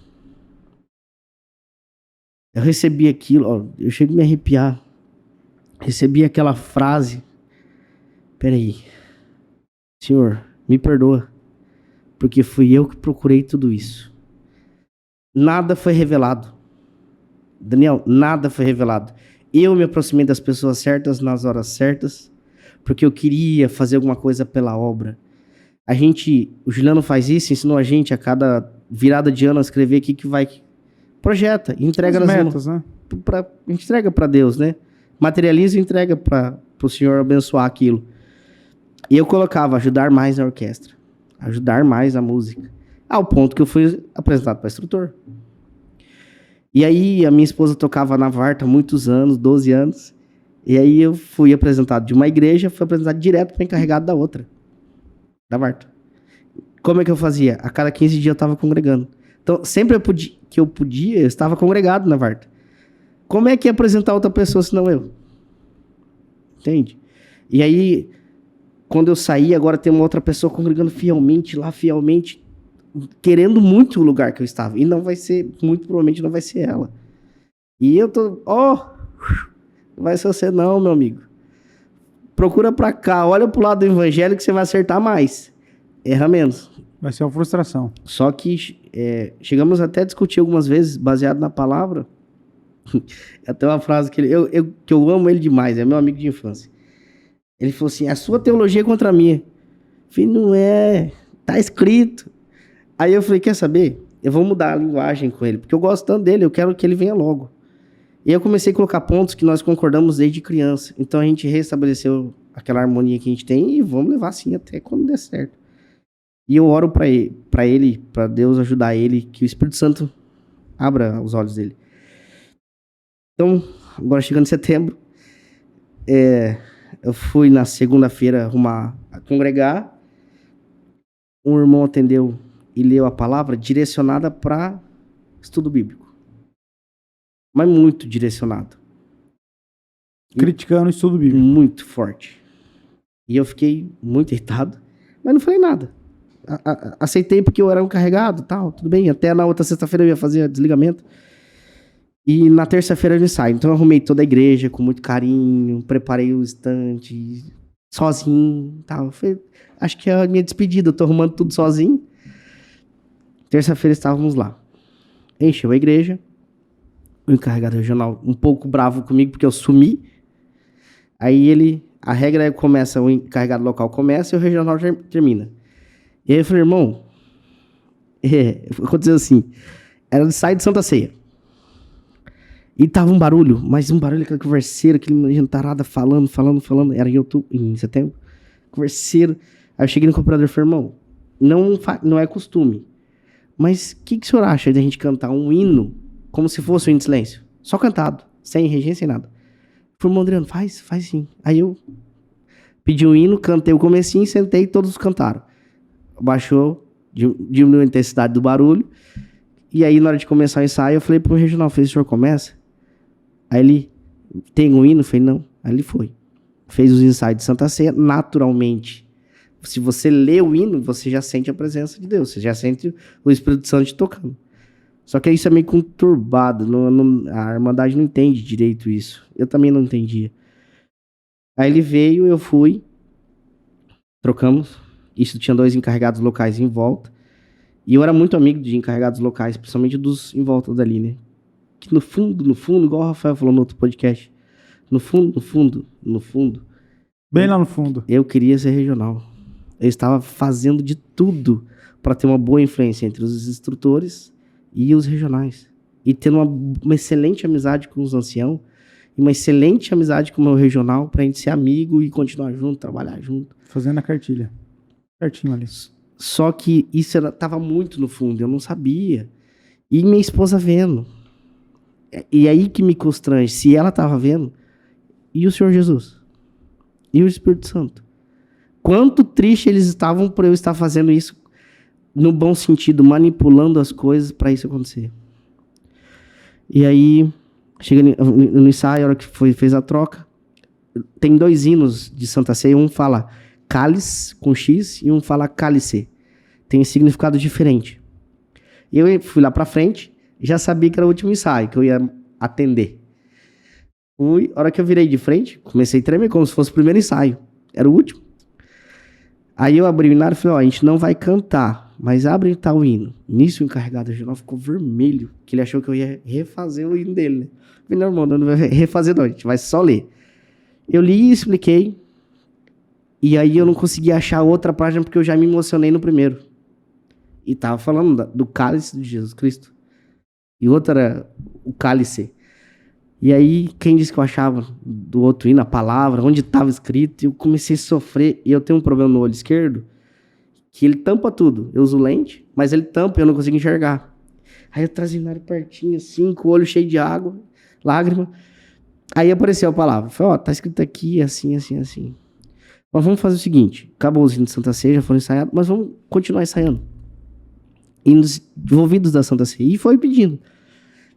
Eu recebi aquilo, eu chego a me arrepiar. Recebi aquela frase. Peraí. Senhor, me perdoa. Porque fui eu que procurei tudo isso. Nada foi revelado. Daniel, nada foi revelado. Eu me aproximei das pessoas certas nas horas certas, porque eu queria fazer alguma coisa pela obra. O Juliano faz isso, ensinou a gente a cada virada de ano a escrever o que vai. Projeta, entrega as nas metas, né? Entrega para Deus, né? Materializa e entrega para o Senhor abençoar aquilo. E eu colocava ajudar mais na orquestra, ajudar mais a música, ao ponto que eu fui apresentado para instrutor. E aí a minha esposa tocava na Varta há muitos anos, 12 anos, e aí eu fui apresentado de uma igreja, fui apresentado direto para encarregado da outra, da Varta. Como é que eu fazia? A cada 15 dias eu estava congregando. Então, sempre eu estava congregado na Varta. Como é que ia apresentar outra pessoa senão eu? Entende? E aí, quando eu saí, agora tem uma outra pessoa congregando fielmente lá, fielmente. querendo muito o lugar que eu estava. E não vai ser, muito provavelmente não vai ser ela. E eu tô, não vai ser você não, meu amigo. Procura pra cá, olha pro lado do evangelho que você vai acertar mais. Erra menos. Vai ser uma frustração. Só que chegamos até a discutir algumas vezes, baseado na palavra. Até uma frase que que eu amo ele demais, é meu amigo de infância. Ele falou assim, a sua teologia é contra a minha. Eu falei, não é, tá escrito. Aí eu falei, quer saber? Eu vou mudar a linguagem com ele, porque eu gosto tanto dele, eu quero que ele venha logo. E eu comecei a colocar pontos que nós concordamos desde criança. Então a gente restabeleceu aquela harmonia que a gente tem e vamos levar assim até quando der certo. E eu oro pra ele, pra Deus ajudar ele, que o Espírito Santo abra os olhos dele. Então, agora chegando em setembro, eu fui na segunda-feira congregar. Um irmão atendeu e leu a palavra direcionada para estudo bíblico. Mas muito direcionado. Criticando o estudo bíblico. Muito forte. E eu fiquei muito irritado, mas não falei nada. Aceitei porque eu era um carregado, tal, tudo bem. Até na outra sexta-feira eu ia fazer desligamento. E na terça-feira ele sai. Então eu arrumei toda a igreja com muito carinho, preparei o estante sozinho, tal. Acho que é a minha despedida, eu tô arrumando tudo sozinho. Terça-feira estávamos lá. Encheu a igreja. O encarregado regional um pouco bravo comigo porque eu sumi. Aí a regra começa, o encarregado local começa e o regional termina. E aí eu falei, irmão, aconteceu assim, era de sair de Santa Ceia. E tava um barulho, mas um barulho, aquela converseira, aquele jantarada falando, era em setembro, converseiro. Aí eu cheguei no cooperador e falei, irmão, não é costume, mas o que o senhor acha de a gente cantar um hino como se fosse um hino de silêncio? Só cantado, sem regência, sem nada. Falei, irmão Adriano, faz sim. Aí eu pedi um hino, cantei o comecinho, sentei e todos cantaram. Baixou, diminuiu a intensidade do barulho. E aí, na hora de começar o ensaio, eu falei pro regional, o senhor começa? Aí ele, tem um hino? Eu falei, não. Aí ele foi. Fez os ensaios de Santa Ceia, naturalmente. Se você lê o hino, você já sente a presença de Deus. Você já sente o Espírito Santo te tocando. Só que isso é meio conturbado. A Irmandade não entende direito isso. Eu também não entendia. Aí ele veio, eu fui. Trocamos. Isso tinha 2 encarregados locais em volta. E eu era muito amigo de encarregados locais, principalmente dos em volta dali, né? Que no fundo, igual o Rafael falou no outro podcast, no fundo, Bem lá no fundo. eu queria ser regional. Eu estava fazendo de tudo para ter uma boa influência entre os instrutores e os regionais. E tendo uma excelente amizade com os anciãos, e uma excelente amizade com o meu regional, pra gente ser amigo e continuar junto, trabalhar junto. Fazendo a cartilha. Certinho ali. Só que isso tava muito no fundo, eu não sabia. E minha esposa vendo. E aí que me constrange, se ela tava vendo, e o Senhor Jesus? E o Espírito Santo? Quanto triste eles estavam por eu estar fazendo isso, no bom sentido, manipulando as coisas para isso acontecer. E aí, chega no ensaio, a hora que fez a troca, tem 2 hinos de Santa Ceia, um fala cálice, com X, e um fala cálice. Tem um significado diferente. E eu fui lá pra frente, já sabia que era o último ensaio, que eu ia atender. A hora que eu virei de frente, comecei a tremer como se fosse o primeiro ensaio. Era o último. Aí eu abri o hinário e falei, a gente não vai cantar, mas abre tal hino. Nisso o encarregado regional ficou vermelho, que ele achou que eu ia refazer o hino dele, né? Eu falei, não, irmão, não vai refazer não, a gente vai só ler. Eu li e expliquei, e aí eu não consegui achar outra página porque eu já me emocionei no primeiro. E tava falando do cálice de Jesus Cristo. E outra era o cálice. E aí, quem disse que eu achava do outro hino, a palavra, onde estava escrito, eu comecei a sofrer. E eu tenho um problema no olho esquerdo, que ele tampa tudo. Eu uso lente, mas ele tampa e eu não consigo enxergar. Aí eu trazia o nariz pertinho, assim, com o olho cheio de água, lágrima. Aí apareceu a palavra. Falei, tá escrito aqui, assim, assim, assim. Mas vamos fazer o seguinte, acabou os hinos de Santa Ceia, já foram ensaiados, mas vamos continuar ensaiando. Hinos envolvidos da Santa Ceia. E foi pedindo.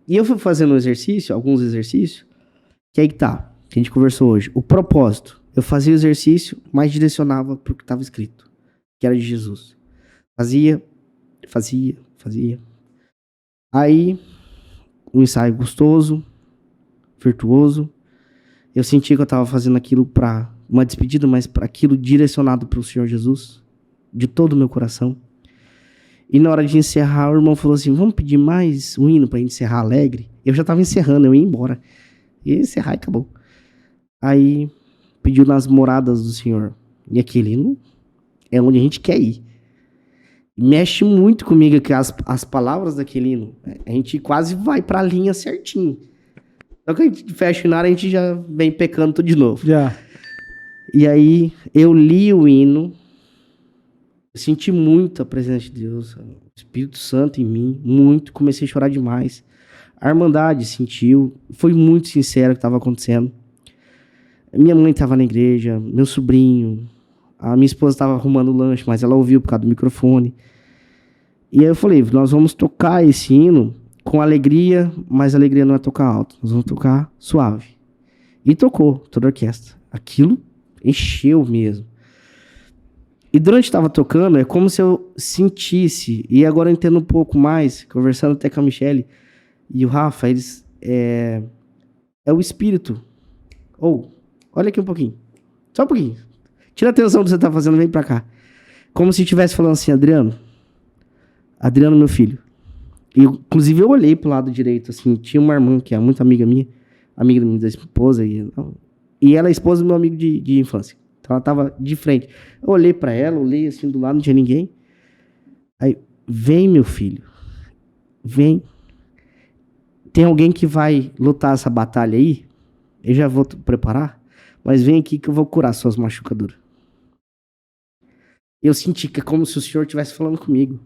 E eu fui fazendo um exercício, alguns exercícios, que aí que tá, que a gente conversou hoje. O propósito, eu fazia o exercício, mas direcionava para o que estava escrito, que era de Jesus. Fazia, Fazia. Aí, um ensaio gostoso, virtuoso. Eu sentia que eu estava fazendo aquilo para uma despedida, mas para aquilo direcionado para o Senhor Jesus, de todo o meu coração. E na hora de encerrar, o irmão falou assim, vamos pedir mais um hino para encerrar alegre? Eu já estava encerrando, eu ia embora. Ia encerrar e acabou. Aí, pediu nas moradas do Senhor. E aquele hino é onde a gente quer ir. Mexe muito comigo que as palavras daquele hino, a gente quase vai para a linha certinho. Só que a gente fecha o hino, a gente já vem pecando tudo de novo. Já. E aí, eu li o hino, eu senti muito a presença de Deus, o Espírito Santo em mim, muito, comecei a chorar demais. A Irmandade sentiu, foi muito sincero o que estava acontecendo. Minha mãe estava na igreja, meu sobrinho, a minha esposa estava arrumando o lanche, mas ela ouviu por causa do microfone. E aí eu falei, nós vamos tocar esse hino com alegria, mas a alegria não é tocar alto, nós vamos tocar suave. E tocou, toda a orquestra. Aquilo encheu mesmo. E durante que estava tocando, é como se eu sentisse, e agora eu entendo um pouco mais, conversando até com a Michele e o Rafa, eles, é o Espírito. Olha aqui um pouquinho, só um pouquinho. Tira a atenção do que você está fazendo, vem pra cá. Como se estivesse falando assim, Adriano, meu filho. E, inclusive, eu olhei pro lado direito, assim, tinha uma irmã que é muito amiga minha da esposa, e ela é esposa do meu amigo de infância. Então, ela tava de frente. Eu olhei pra ela, olhei assim do lado, não tinha ninguém. Aí, vem, meu filho, vem. Tem alguém que vai lutar essa batalha aí? Eu já vou preparar, mas vem aqui que eu vou curar suas machucaduras. Eu senti que é como se o Senhor estivesse falando comigo.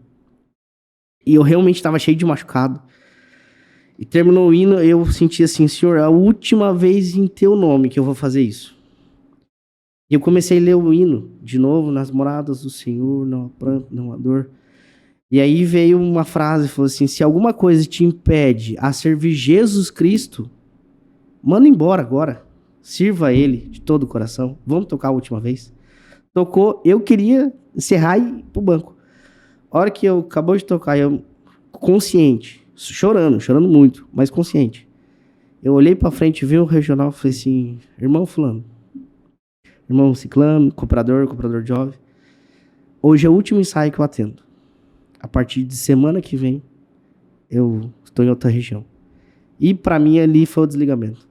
E eu realmente estava cheio de machucado. E terminou o hino, eu senti assim, Senhor, é a última vez em teu nome que eu vou fazer isso. E eu comecei a ler o hino de novo, nas moradas do Senhor, não há pranto, não há dor. E aí veio uma frase, falou assim, se alguma coisa te impede a servir Jesus Cristo, manda embora agora. Sirva a Ele de todo o coração. Vamos tocar a última vez. Tocou, eu queria encerrar e ir pro banco. A hora que eu acabou de tocar, eu consciente, chorando muito, mas consciente. Eu olhei pra frente, vi o regional e falei assim, irmão fulano, irmão ciclano, cooperador jovem, hoje é o último ensaio que eu atendo. A partir de semana que vem, eu estou em outra região. E pra mim ali foi o desligamento.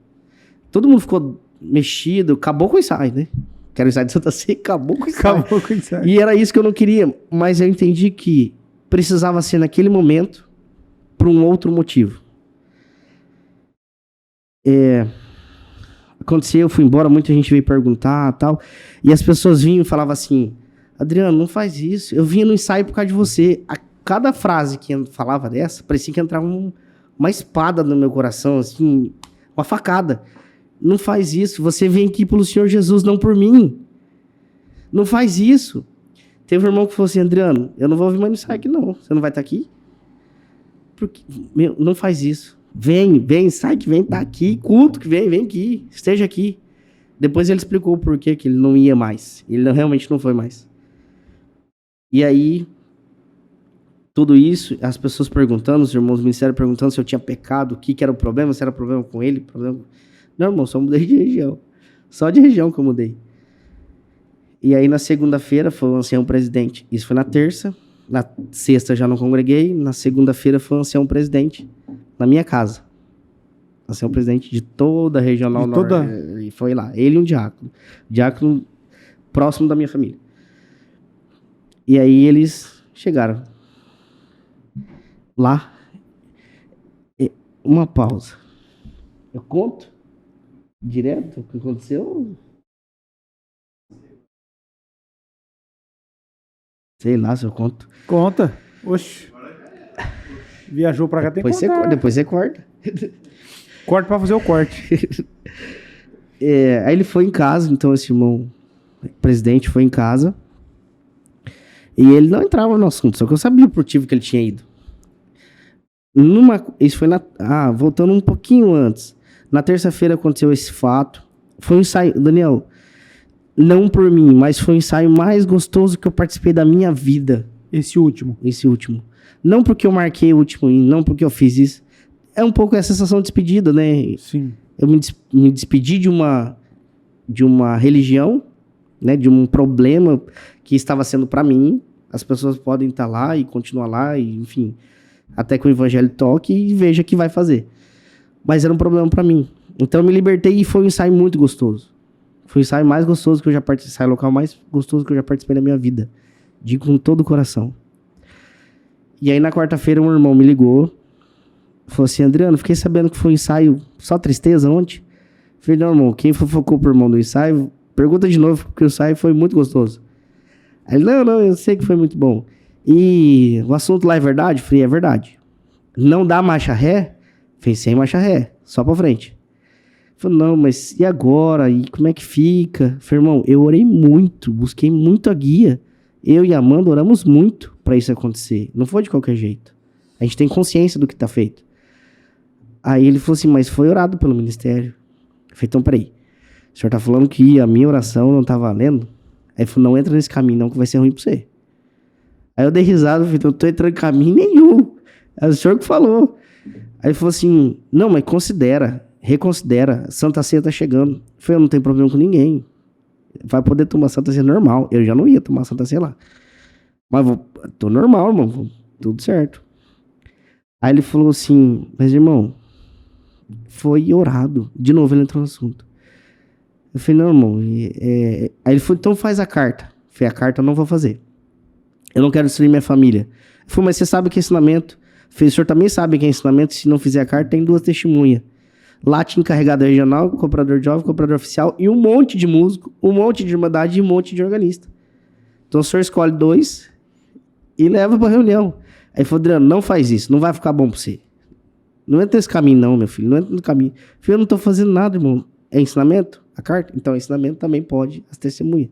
Todo mundo ficou mexido, acabou com o ensaio, né? Quero o ensaio de Santa Ceia, acabou com o ensaio. Acabou com o ensaio. E era isso que eu não queria, mas eu entendi que precisava ser naquele momento por um outro motivo. Aconteceu, eu fui embora, muita gente veio perguntar e tal, e as pessoas vinham e falavam assim, Adriano, não faz isso, eu vinha no ensaio por causa de você. A cada frase que eu falava dessa, parecia que entrava uma espada no meu coração, assim, uma facada. Não faz isso, você vem aqui pelo Senhor Jesus, não por mim. Não faz isso. Teve um irmão que falou assim, Adriano, eu não vou ouvir mais no ensaio aqui não, você não vai estar aqui? Porque, não faz isso. Vem, sai que vem, tá aqui, culto que vem aqui, esteja aqui. Depois ele explicou o porquê que ele não ia mais. Ele realmente não foi mais. E aí, tudo isso, as pessoas perguntando, os irmãos do ministério perguntando se eu tinha pecado, o que era o problema, se era problema com ele, problema... Não, irmão, só mudei de região. Só de região que eu mudei. E aí, na segunda-feira, foi o ancião presidente. Isso foi na terça. Na sexta, já não congreguei. Na segunda-feira, foi o ancião presidente. Na minha casa. Ancião presidente de toda a regional norte. E foi lá. Ele e um diácono. Diácono próximo da minha família. E aí, eles chegaram. Lá. Uma pausa. Eu conto direto o que aconteceu? Sei lá se eu conto. Conta. Oxe. Viajou pra cá, tem que contar. Depois você corta. Corta pra fazer o corte. Aí ele foi em casa, então esse irmão presidente foi em casa. E ele não entrava no assunto, só que eu sabia o motivo que ele tinha ido. Isso foi voltando um pouquinho antes. Na terça-feira aconteceu esse fato. Foi um ensaio, Daniel, não por mim, mas foi o ensaio mais gostoso que eu participei da minha vida. Esse último. Esse último. Não porque eu marquei o último hino, não porque eu fiz isso. É um pouco essa sensação de despedida, né? Sim. Eu me despedi de uma religião, né? De um problema que estava sendo para mim. As pessoas podem estar lá e continuar lá, e, enfim, até que o evangelho toque e veja o que vai fazer. Mas era um problema para mim. Então eu me libertei e foi um ensaio muito gostoso. Foi o ensaio mais gostoso que eu já participei, ensaio local mais gostoso que eu já participei na minha vida. Digo com todo o coração. E aí na quarta-feira um irmão me ligou, falou assim: Adriano, fiquei sabendo que foi um ensaio só tristeza ontem. Falei: não, irmão, quem fofocou pro irmão do ensaio, pergunta de novo, porque o ensaio foi muito gostoso. Aí ele: não, eu sei que foi muito bom. E o assunto lá é verdade? Falei: é verdade. Não dá marcha ré? Falei: sem marcha ré, só pra frente. Falei: não, mas e agora? E como é que fica? Falei: irmão, eu orei muito, busquei muito a guia. Eu e a Amanda oramos muito pra isso acontecer. Não foi de qualquer jeito. A gente tem consciência do que tá feito. Aí ele falou assim: mas foi orado pelo ministério. Eu falei: então peraí, o senhor tá falando que a minha oração não tá valendo? Aí ele falou: não entra nesse caminho não, que vai ser ruim pra você. Aí eu dei risada, falei: não tô entrando em caminho nenhum. É o senhor que falou. Aí ele falou assim: não, mas reconsidera, Santa Ceia tá chegando. Eu falei: eu não tenho problema com ninguém. Vai poder tomar Santa Ceia normal. Eu já não ia tomar Santa Ceia lá. Mas tô normal, irmão. Tudo certo. Aí ele falou assim: mas irmão, foi orado. De novo ele entrou no assunto. Eu falei: não, irmão. Aí ele falou: então faz a carta. Eu falei: a carta eu não vou fazer. Eu não quero destruir minha família. Ele falou: mas você sabe que é ensinamento? Eu falei: o senhor também sabe que é ensinamento. Se não fizer a carta, tem 2 testemunhas. Lá tinha encarregado regional, cooperador jovem, cooperador oficial e um monte de músico, um monte de irmandade e um monte de organista. Então o senhor escolhe 2 e leva pra reunião. Aí ele falou: Adriano, não faz isso, não vai ficar bom pra você. Não entra nesse caminho não, meu filho, não entra no caminho. Eu falei: eu não tô fazendo nada, irmão. É ensinamento? A carta? Então ensinamento também pode as testemunhas.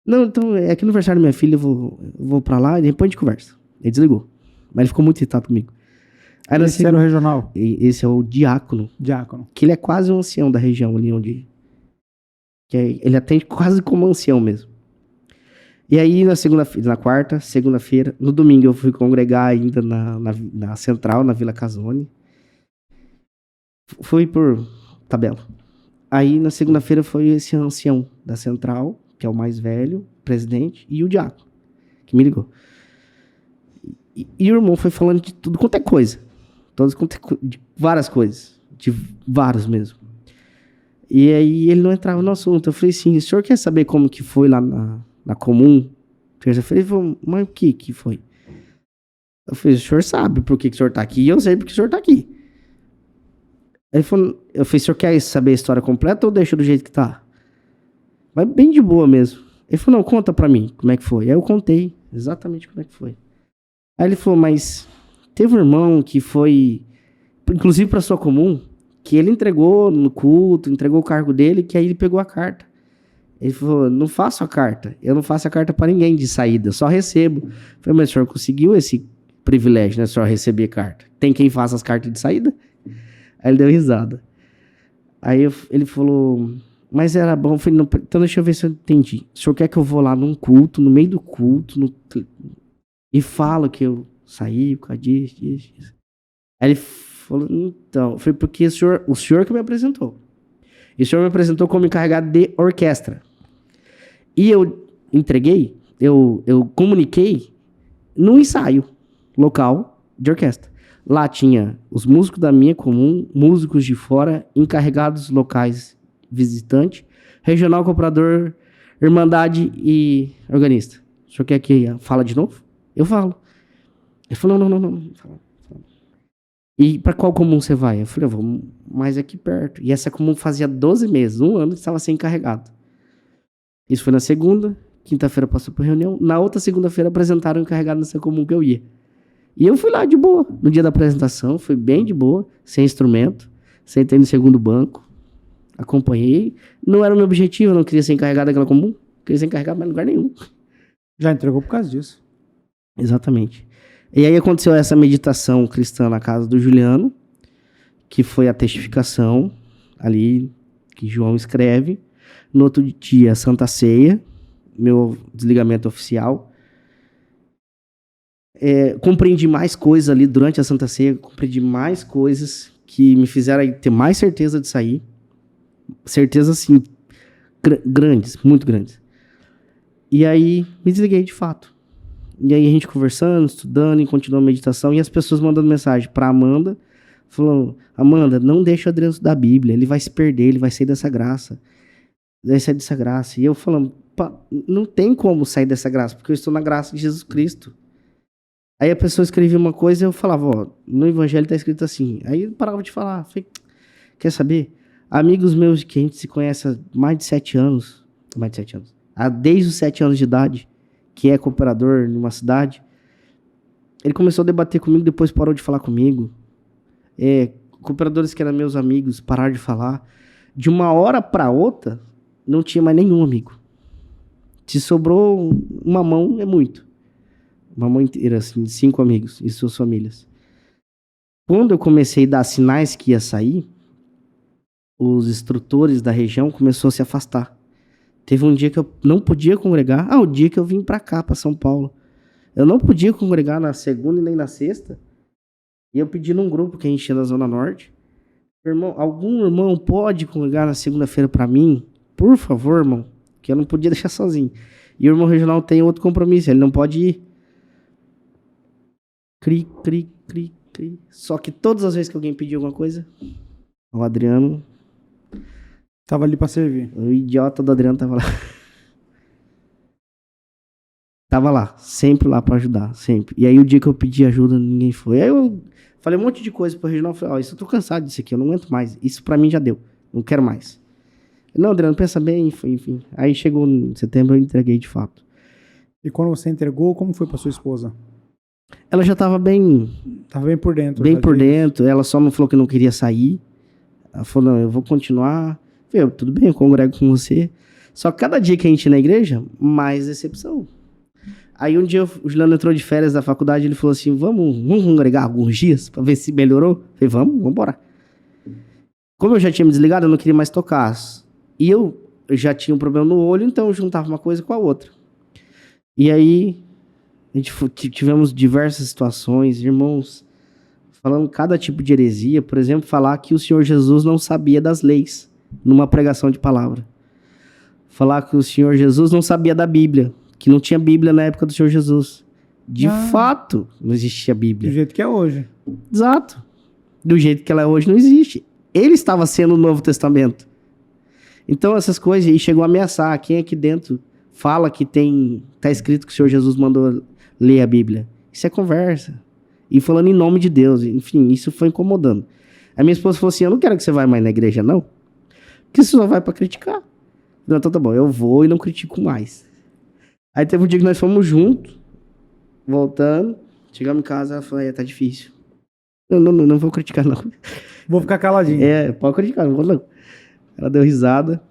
Não, então é que no aniversário da minha filha eu vou pra lá e depois a gente conversa. Ele desligou. Mas ele ficou muito irritado comigo. Aí Esse era o regional. Esse é o diácono. Diácono. Que ele é quase um ancião da região ali onde... ele atende quase como ancião mesmo. E aí na quarta, segunda-feira, no domingo eu fui congregar ainda na central, na Vila Casone. Fui por tabela. Aí na segunda-feira foi esse ancião da central, que é o mais velho, presidente, e o diácono, que me ligou. E o irmão foi falando de tudo quanto é coisa. De várias coisas. De vários mesmo. E aí ele não entrava no assunto. Eu falei assim: o senhor quer saber como que foi lá na comum? Terça-feira ele falou: mas o que foi? Eu falei: o senhor sabe por que o senhor tá aqui e eu sei por que o senhor tá aqui. Aí eu falei: o senhor quer saber a história completa ou deixa do jeito que tá? Mas bem de boa mesmo. Ele falou: não, conta pra mim como é que foi. Aí eu contei exatamente como é que foi. Aí ele falou: mas teve um irmão que foi, inclusive pra sua comum, que ele entregou no culto, entregou o cargo dele, que aí ele pegou a carta. Ele falou: não faço a carta. Eu não faço a carta pra ninguém de saída, eu só recebo. Eu falei: mas o senhor conseguiu esse privilégio, né? O senhor receber carta. Tem quem faça as cartas de saída? Aí ele deu risada. Aí ele falou: mas era bom. Eu falei: não, então deixa eu ver se eu entendi. O senhor quer que eu vou lá num culto, no meio do culto, e falo que eu saí por causa disso. Aí ele falou: então, foi porque o senhor que me apresentou. E o senhor me apresentou como encarregado de orquestra. E eu entreguei, eu comuniquei num ensaio local de orquestra. Lá tinha os músicos da minha comum, músicos de fora, encarregados locais, visitante, regional, cooperador, irmandade e organista. O senhor quer que fala de novo? Eu falo. Ele falou: não. Fala. E pra qual comum você vai? Eu falei: eu vou mais aqui perto. E essa comum fazia 12 meses, 1 ano, estava sem encarregado. Isso foi na segunda, quinta-feira passou por reunião. Na outra segunda-feira apresentaram o encarregado nessa comum que eu ia. E eu fui lá de boa. No dia da apresentação, fui bem de boa, sem instrumento. Sentei no segundo banco, acompanhei. Não era o meu objetivo, eu não queria ser encarregado daquela comum. Não queria ser encarregado mais em lugar nenhum. Já entregou por causa disso. Exatamente. E aí aconteceu essa meditação cristã na casa do Juliano, que foi a testificação ali que João escreve. No outro dia, Santa Ceia, meu desligamento oficial. Compreendi mais coisas ali durante a Santa Ceia, compreendi mais coisas que me fizeram ter mais certeza de sair. Certeza, assim, grandes, muito grandes. E aí, me desliguei de fato. E aí, a gente conversando, estudando, e continuando a meditação, e as pessoas mandando mensagem pra Amanda, falando, Amanda, não deixa o Adriano estudar a Bíblia, ele vai se perder, ele vai sair dessa graça. Vai sair dessa graça. E eu falando, não tem como sair dessa graça, porque eu estou na graça de Jesus Cristo. Aí a pessoa escrevia uma coisa e eu falava, ó, no Evangelho tá escrito assim. Aí eu parava de falar. Falei, quer saber? Amigos meus que a gente se conhece há mais de 7 anos, desde os 7 anos de idade, que é cooperador numa cidade, ele começou a debater comigo, depois parou de falar comigo. Cooperadores que eram meus amigos pararam de falar. De uma hora para outra, não tinha mais nenhum amigo. Se sobrou uma mão, é muito. Uma mão inteira, assim, 5 amigos e suas famílias. Quando eu comecei a dar sinais que ia sair, os instrutores da região começaram a se afastar. Teve um dia que eu não podia congregar. O dia que eu vim pra cá, pra São Paulo. Eu não podia congregar na segunda e nem na sexta. E eu pedi num grupo que a gente tinha na Zona Norte. Irmão, algum irmão pode congregar na segunda-feira pra mim? Por favor, irmão. Que eu não podia deixar sozinho. E o irmão regional tem outro compromisso. Ele não pode ir. Cri. Só que todas as vezes que alguém pediu alguma coisa, o Adriano... Tava ali pra servir. O idiota do Adriano tava lá. Tava lá, sempre lá pra ajudar, sempre. E aí o dia que eu pedi ajuda, ninguém foi. Aí eu falei um monte de coisa pro regional, falei, isso eu tô cansado disso aqui, eu não aguento mais. Isso pra mim já deu, não quero mais. Não, Adriano, pensa bem, enfim. Aí chegou em setembro, eu entreguei de fato. E quando você entregou, como foi pra sua esposa? Ela já tava bem... Tava bem por dentro. Bem por dentro, ela só não falou que não queria sair. Ela falou, não, eu vou continuar... Tudo bem, eu congrego com você. Só que cada dia que a gente ia na igreja, mais decepção. Aí um dia o Juliano entrou de férias da faculdade, ele falou assim, vamos congregar alguns dias pra ver se melhorou? Eu falei, vamos embora. Como eu já tinha me desligado, eu não queria mais tocar. E eu já tinha um problema no olho, então eu juntava uma coisa com a outra. E aí, a gente tivemos diversas situações, irmãos, falando cada tipo de heresia. Por exemplo, falar que o Senhor Jesus não sabia das leis. Numa pregação de palavra. Falar que o Senhor Jesus não sabia da Bíblia, que não tinha Bíblia na época do Senhor Jesus. De fato, não existia Bíblia. Do jeito que é hoje. Exato. Do jeito que ela é hoje, não existe. Ele estava sendo o Novo Testamento. Então, essas coisas, e chegou a ameaçar. Quem aqui dentro fala que tá escrito que o Senhor Jesus mandou ler a Bíblia? Isso é conversa. E falando em nome de Deus. Enfim, isso foi incomodando. A minha esposa falou assim, eu não quero que você vá mais na igreja, não. Porque você só vai pra criticar. Não, então tá bom, eu vou e não critico mais. Aí teve um dia que nós fomos juntos, voltando, chegamos em casa, ela falou, tá difícil. Não vou criticar, não. Vou ficar caladinho. Pode criticar, não vou não. Ela deu risada.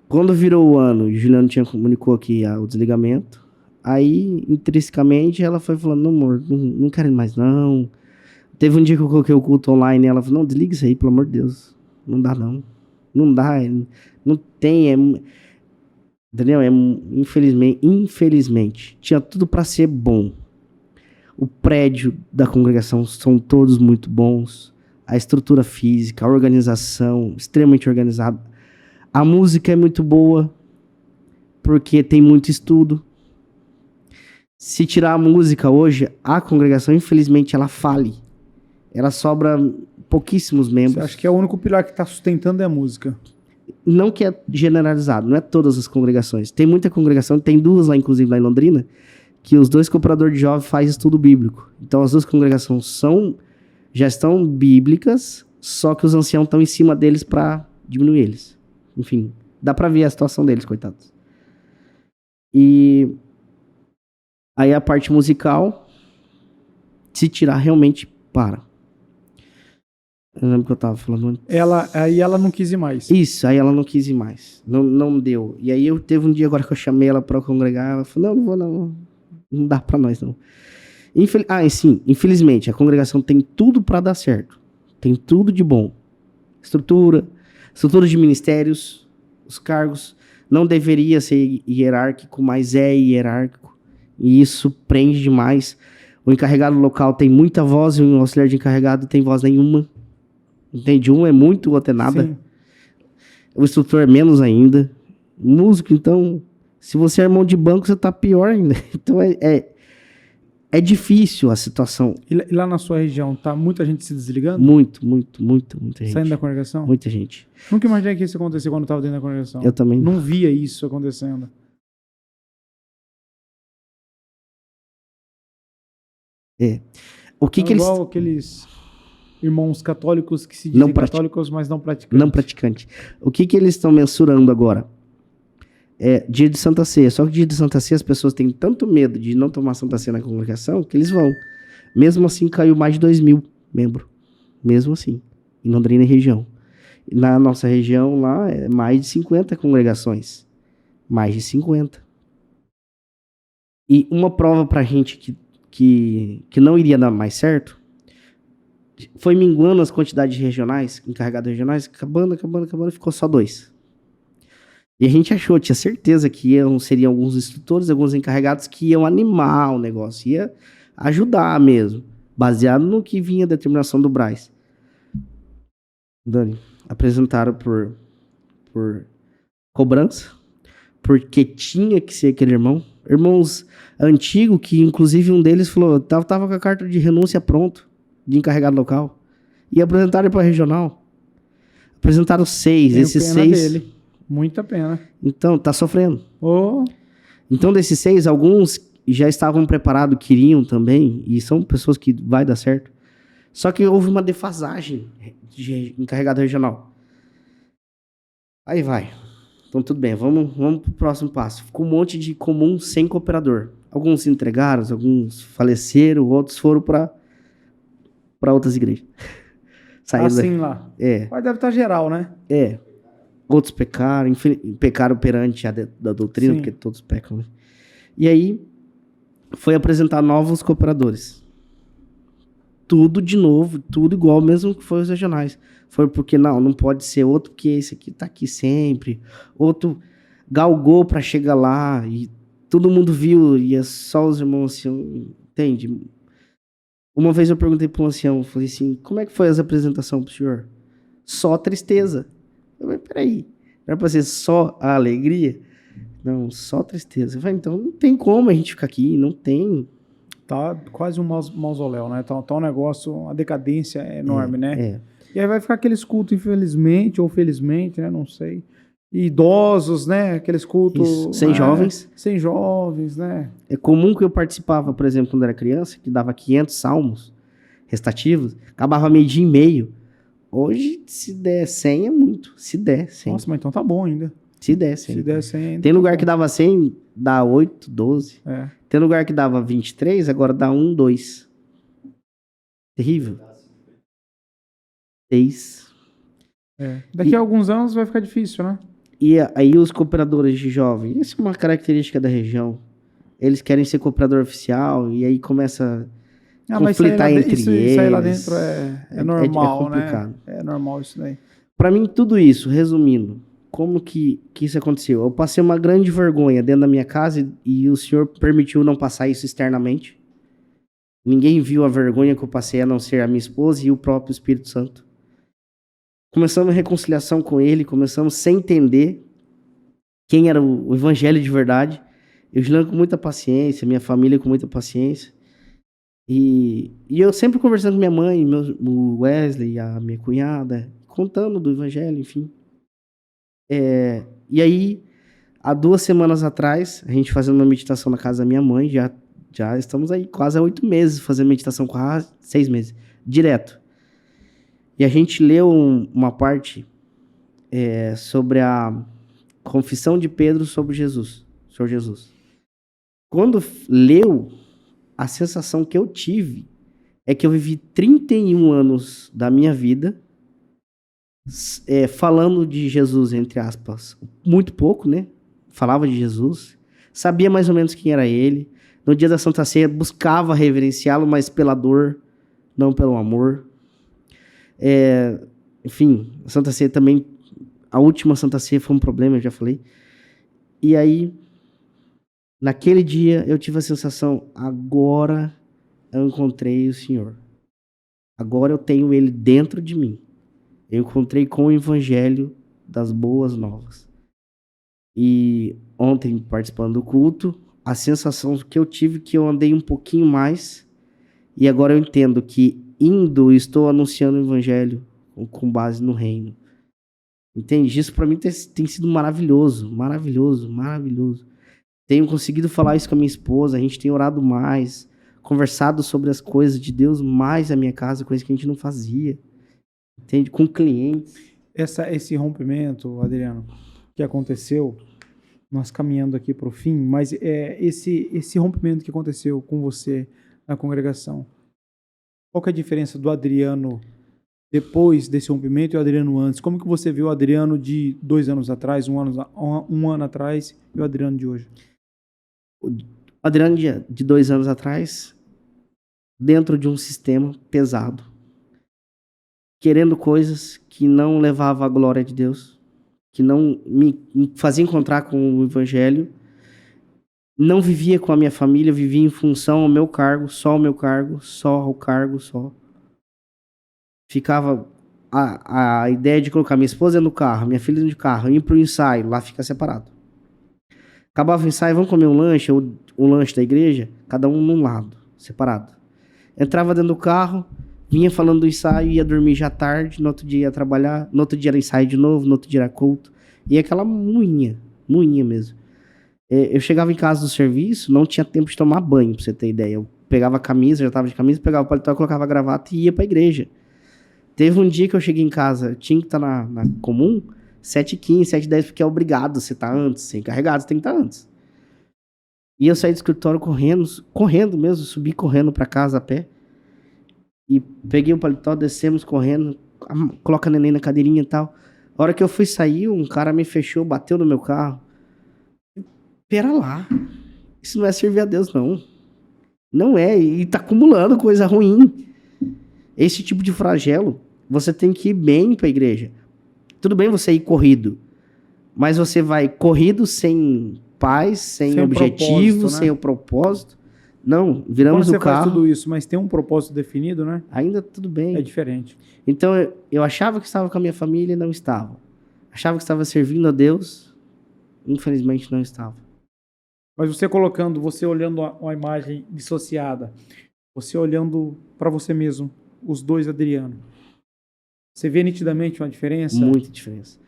Quando virou o ano, o Juliano comunicou aqui o desligamento. Aí, intrinsecamente, ela foi falando, não, amor, não quero mais, não. Teve um dia que eu coloquei o culto online e ela falou, não, desliga isso aí, pelo amor de Deus. Não dá, não. Não dá, não tem, entendeu? Infelizmente, tinha tudo para ser bom. O prédio da congregação são todos muito bons. A estrutura física, a organização, extremamente organizada. A música é muito boa, porque tem muito estudo. Se tirar a música hoje, a congregação, infelizmente, ela fale. Ela sobra pouquíssimos membros. Você acha que é o único pilar que está sustentando é a música? Não que é generalizado, não é todas as congregações. Tem muita congregação, tem 2 lá, inclusive, lá em Londrina, que os 2 cooperadores de jovens fazem estudo bíblico. Então, as 2 congregações já estão bíblicas, só que os anciãos estão em cima deles para diminuir eles. Enfim, dá para ver a situação deles, coitados. E aí a parte musical, se tirar, realmente para. Eu lembro que eu tava falando antes. Aí ela não quis ir mais. Isso, aí ela não quis ir mais. Não deu. E aí teve um dia agora que eu chamei ela pra congregar. Ela falou, não vou não. Não dá pra nós não. Sim, infelizmente, a congregação tem tudo pra dar certo. Tem tudo de bom. Estrutura de ministérios, os cargos. Não deveria ser hierárquico, mas é hierárquico. E isso prende demais. O encarregado local tem muita voz e o auxiliar de encarregado tem voz nenhuma. Entende? Um é muito, o outro é nada. Sim. O instrutor é menos ainda. Músico, então, se você é irmão de banco, você tá pior ainda. Então é difícil a situação. E lá na sua região, tá muita gente se desligando? Muita gente. Saindo da congregação? Muita gente. Nunca imaginei que isso acontecia quando eu estava dentro da congregação. Eu também. Não via isso acontecendo. O que que eles... Igual aqueles irmãos católicos que se dizem católicos, mas não praticantes. Não praticante. O que que eles estão mensurando agora? Dia de Santa Ceia. Só que dia de Santa Ceia as pessoas têm tanto medo de não tomar Santa Ceia na congregação que eles vão. Mesmo assim, caiu mais de 2.000 membros. Mesmo assim. Em Londrina e região. Na nossa região lá, é mais de 50 congregações. Mais de 50. E uma prova pra gente que não iria dar mais certo foi minguando as quantidades de regionais, encarregados regionais, acabando, ficou só 2. E a gente achou, tinha certeza que seriam alguns instrutores, alguns encarregados que iam animar o negócio, ia ajudar mesmo, baseado no que vinha a determinação do Braz. Dani, apresentaram por cobrança, porque tinha que ser aquele irmão. Irmãos antigos, que inclusive um deles falou, tava com a carta de renúncia pronto, de encarregado local, e apresentaram para regional. Apresentaram 6, Tenho esses pena 6... dele. Muita pena. Então, tá sofrendo. Oh. Então, desses 6, alguns já estavam preparados, queriam também, e são pessoas que vai dar certo. Só que houve uma defasagem de encarregado regional. Aí vai. Então, tudo bem, vamos pro próximo passo. Ficou um monte de comum sem cooperador. Alguns se entregaram, alguns faleceram, outros foram para outras igrejas. Saíram assim lá. Mas deve estar geral, né? Outros pecaram, pecaram perante da doutrina, Sim. porque todos pecam, né? E aí, foi apresentar novos cooperadores. Tudo de novo, tudo igual, mesmo que foi os regionais. Foi porque, não pode ser outro, porque esse aqui tá aqui sempre. Outro galgou para chegar lá, e todo mundo viu, e é só os irmãos assim, entende? Uma vez eu perguntei para um ancião, falei assim, como é que foi as apresentações pro senhor? Só tristeza. Eu falei, peraí, não é para ser só a alegria? Não, só tristeza. Eu falei, então não tem como a gente ficar aqui, não tem. Tá quase um mausoléu, né? Tá um negócio, a decadência é enorme, né? E aí vai ficar aqueles cultos, infelizmente, ou felizmente, né? Não sei. E idosos, né? Aqueles cultos... Isso. Sem jovens. Sem jovens, né? É comum que eu participava, por exemplo, quando era criança, que dava 500 salmos restativos, acabava meio-dia e meio. Hoje, se der 100 é muito. Se der 100. Nossa, mas então tá bom ainda. Se der 100. Se der 100 ainda Tem tá lugar bom. que dava 100, dá 8, 12. Tem lugar que dava 23, agora dá 1, 2. Terrível. 6. Daqui a alguns anos vai ficar difícil, né? E aí os cooperadores de jovem, isso é uma característica da região. Eles querem ser cooperador oficial e aí começa a conflitar entre eles. Isso aí lá dentro é normal, complicado. né? É normal isso daí. Pra mim, tudo isso, resumindo, como que isso aconteceu? Eu passei uma grande vergonha dentro da minha casa e o senhor permitiu não passar isso externamente. Ninguém viu a vergonha que eu passei, a não ser a minha esposa e o próprio Espírito Santo. Começamos a reconciliação com ele, começamos sem entender quem era o evangelho de verdade. Eu Juliano com muita paciência, minha família com muita paciência. E eu sempre conversando com minha mãe, o Wesley, a minha cunhada, contando do evangelho, enfim. E aí, há 2 semanas atrás, a gente fazendo uma meditação na casa da minha mãe, já estamos aí quase há 8 meses fazendo meditação, quase 6 meses, direto. E a gente leu uma parte sobre a confissão de Pedro sobre Jesus, Senhor Jesus. Quando leu, a sensação que eu tive é que eu vivi 31 anos da minha vida falando de Jesus, entre aspas, muito pouco, né? Falava de Jesus, sabia mais ou menos quem era ele. No dia da Santa Ceia, buscava reverenciá-lo, mas pela dor, não pelo amor. Enfim, a Santa Ceia também, a última Santa Ceia foi um problema, eu já falei. E aí, naquele dia, eu tive a sensação, agora eu encontrei o Senhor. Agora eu tenho ele dentro de mim. Eu encontrei com o evangelho das boas novas. E ontem, participando do culto, a sensação que eu tive que eu andei um pouquinho mais, e agora eu entendo que indo, estou anunciando o evangelho com base no reino. Entende? Isso para mim tem sido maravilhoso, maravilhoso, maravilhoso. Tenho conseguido falar isso com a minha esposa, a gente tem orado mais, conversado sobre as coisas de Deus mais na minha casa, coisa que a gente não fazia. Entende? Com clientes. Esse rompimento, Adriano, que aconteceu, nós caminhando aqui para o fim, mas esse rompimento que aconteceu com você na congregação, qual que é a diferença do Adriano depois desse rompimento e o Adriano antes? Como que você viu o Adriano de 2 anos atrás, um ano atrás, e o Adriano de hoje? O Adriano de 2 anos atrás, dentro de um sistema pesado, querendo coisas que não levavam à glória de Deus, que não me fazia encontrar com o evangelho, não vivia com a minha família, vivia em função ao meu cargo, só o cargo. Ficava a ideia de colocar minha esposa no carro, minha filha no carro, ir pro ensaio, lá fica separado. Acabava o ensaio, vamos comer um lanche, ou o lanche da igreja, cada um num lado, separado. Entrava dentro do carro, vinha falando do ensaio, ia dormir já tarde, no outro dia ia trabalhar, no outro dia era ensaio de novo, no outro dia era culto. E aquela moinha mesmo. Eu chegava em casa do serviço, não tinha tempo de tomar banho, pra você ter ideia. Eu pegava a camisa, já tava de camisa, pegava o paletó, colocava a gravata e ia pra igreja. Teve um dia que eu cheguei em casa, tinha que estar na comum, 7h15, 7h10, porque é obrigado você estar antes, ser encarregado, você tem que estar antes. E eu saí do escritório correndo mesmo, subi correndo pra casa a pé. E peguei o paletó, descemos correndo, coloca a neném na cadeirinha e tal. A hora que eu fui sair, um cara me fechou, bateu no meu carro. Pera lá, isso não é servir a Deus, não. Não é, e tá acumulando coisa ruim. Esse tipo de flagelo, você tem que ir bem pra igreja. Tudo bem você ir corrido, mas você vai corrido sem paz, sem objetivo, sem o propósito. Não, viramos o carro. Quando você faz tudo isso, mas tem um propósito definido, né? Ainda tudo bem. É diferente. Então, eu achava que estava com a minha família e não estava. Achava que estava servindo a Deus, infelizmente não estava. Mas você olhando a imagem dissociada, você olhando para você mesmo, os dois Adriano, você vê nitidamente uma diferença? Muita diferença.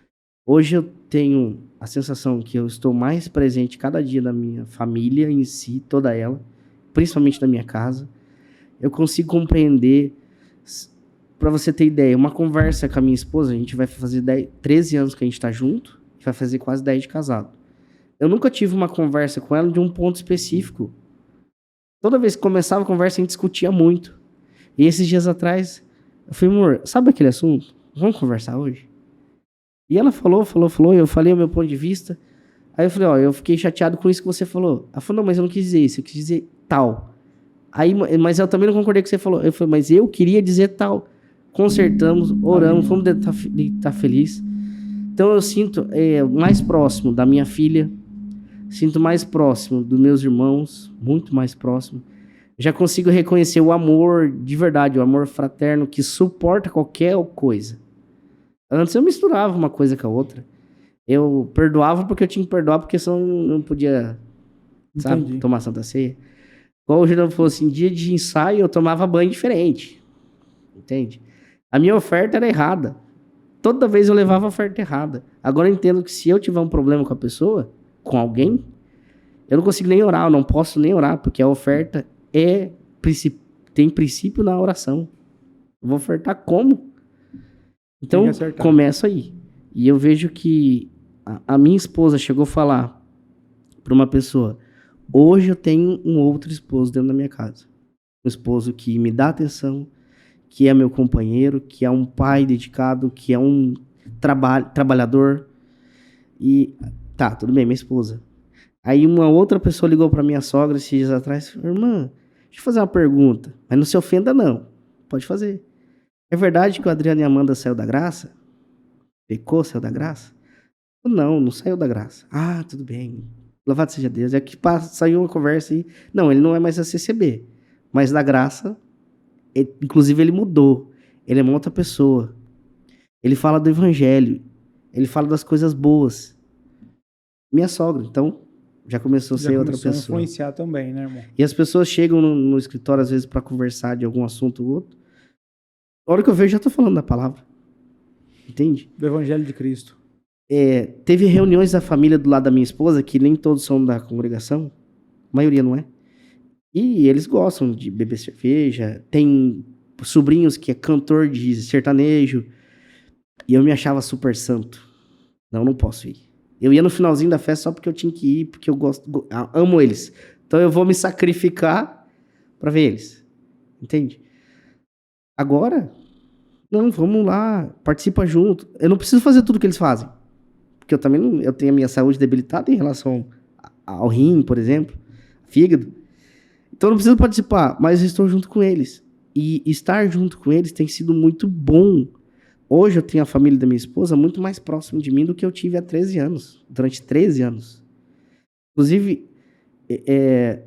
Hoje eu tenho a sensação que eu estou mais presente cada dia na minha família em si, toda ela, principalmente na minha casa. Eu consigo compreender, para você ter ideia, uma conversa com a minha esposa, a gente vai fazer 13 anos que a gente está junto, vai fazer quase 10 de casado. Eu nunca tive uma conversa com ela de um ponto específico. Toda vez que começava a conversa, a gente discutia muito. E esses dias atrás, eu falei, amor, sabe aquele assunto? Vamos conversar hoje? E ela falou, eu falei o meu ponto de vista. Aí eu falei, ó, eu fiquei chateado com isso que você falou. Ela falou, não, mas eu não quis dizer isso, eu quis dizer tal. Aí, mas eu também não concordei com o que você falou. Eu falei, mas eu queria dizer tal. Consertamos, oramos, fomos deitar feliz. Então eu sinto mais próximo da minha filha, sinto mais próximo dos meus irmãos, muito mais próximo. Já consigo reconhecer o amor de verdade, o amor fraterno que suporta qualquer coisa. Antes eu misturava uma coisa com a outra. Eu perdoava porque eu tinha que perdoar, porque senão eu não podia, sabe, tomar Santa Ceia. Igual o Juliano falou assim, dia de ensaio eu tomava banho diferente. Entende? A minha oferta era errada. Toda vez eu levava a oferta errada. Agora eu entendo que se eu tiver um problema com a pessoa, com alguém, eu não consigo nem orar, eu não posso nem orar, porque a oferta tem princípio na oração. Eu vou ofertar como? Então, começa aí. E eu vejo que a minha esposa chegou a falar para uma pessoa, hoje eu tenho um outro esposo dentro da minha casa. Um esposo que me dá atenção, que é meu companheiro, que é um pai dedicado, que é um trabalhador. E tá, tudo bem, minha esposa. Aí uma outra pessoa ligou para minha sogra esses dias atrás e falou, irmã, deixa eu fazer uma pergunta, mas não se ofenda não, pode fazer. É verdade que o Adriano e a Amanda saiu da graça? Pecou, saiu da graça? Não saiu da graça. Ah, tudo bem. Louvado seja Deus. É que saiu uma conversa aí. Não, ele não é mais a CCB. Mas na graça, inclusive ele mudou. Ele é uma outra pessoa. Ele fala do evangelho. Ele fala das coisas boas. Minha sogra, então, já começou a ser outra começou a pessoa. influenciar também, né, irmão? E as pessoas chegam no escritório, às vezes, para conversar de algum assunto ou outro. A hora que eu vejo, já tô falando da palavra. Entende? Do Evangelho de Cristo. Teve reuniões da família do lado da minha esposa, que nem todos são da congregação. A maioria não é. E eles gostam de beber cerveja. Tem sobrinhos que é cantor de sertanejo. E eu me achava super santo. Não posso ir. Eu ia no finalzinho da festa só porque eu tinha que ir, porque eu amo eles. Então eu vou me sacrificar para ver eles. Entende? Agora, não, vamos lá, participa junto. Eu não preciso fazer tudo que eles fazem. Porque eu também não, eu tenho a minha saúde debilitada em relação ao rim, por exemplo, fígado. Então eu não preciso participar, mas eu estou junto com eles. E estar junto com eles tem sido muito bom. Hoje eu tenho a família da minha esposa muito mais próxima de mim do que eu tive há 13 anos. Durante 13 anos. Inclusive,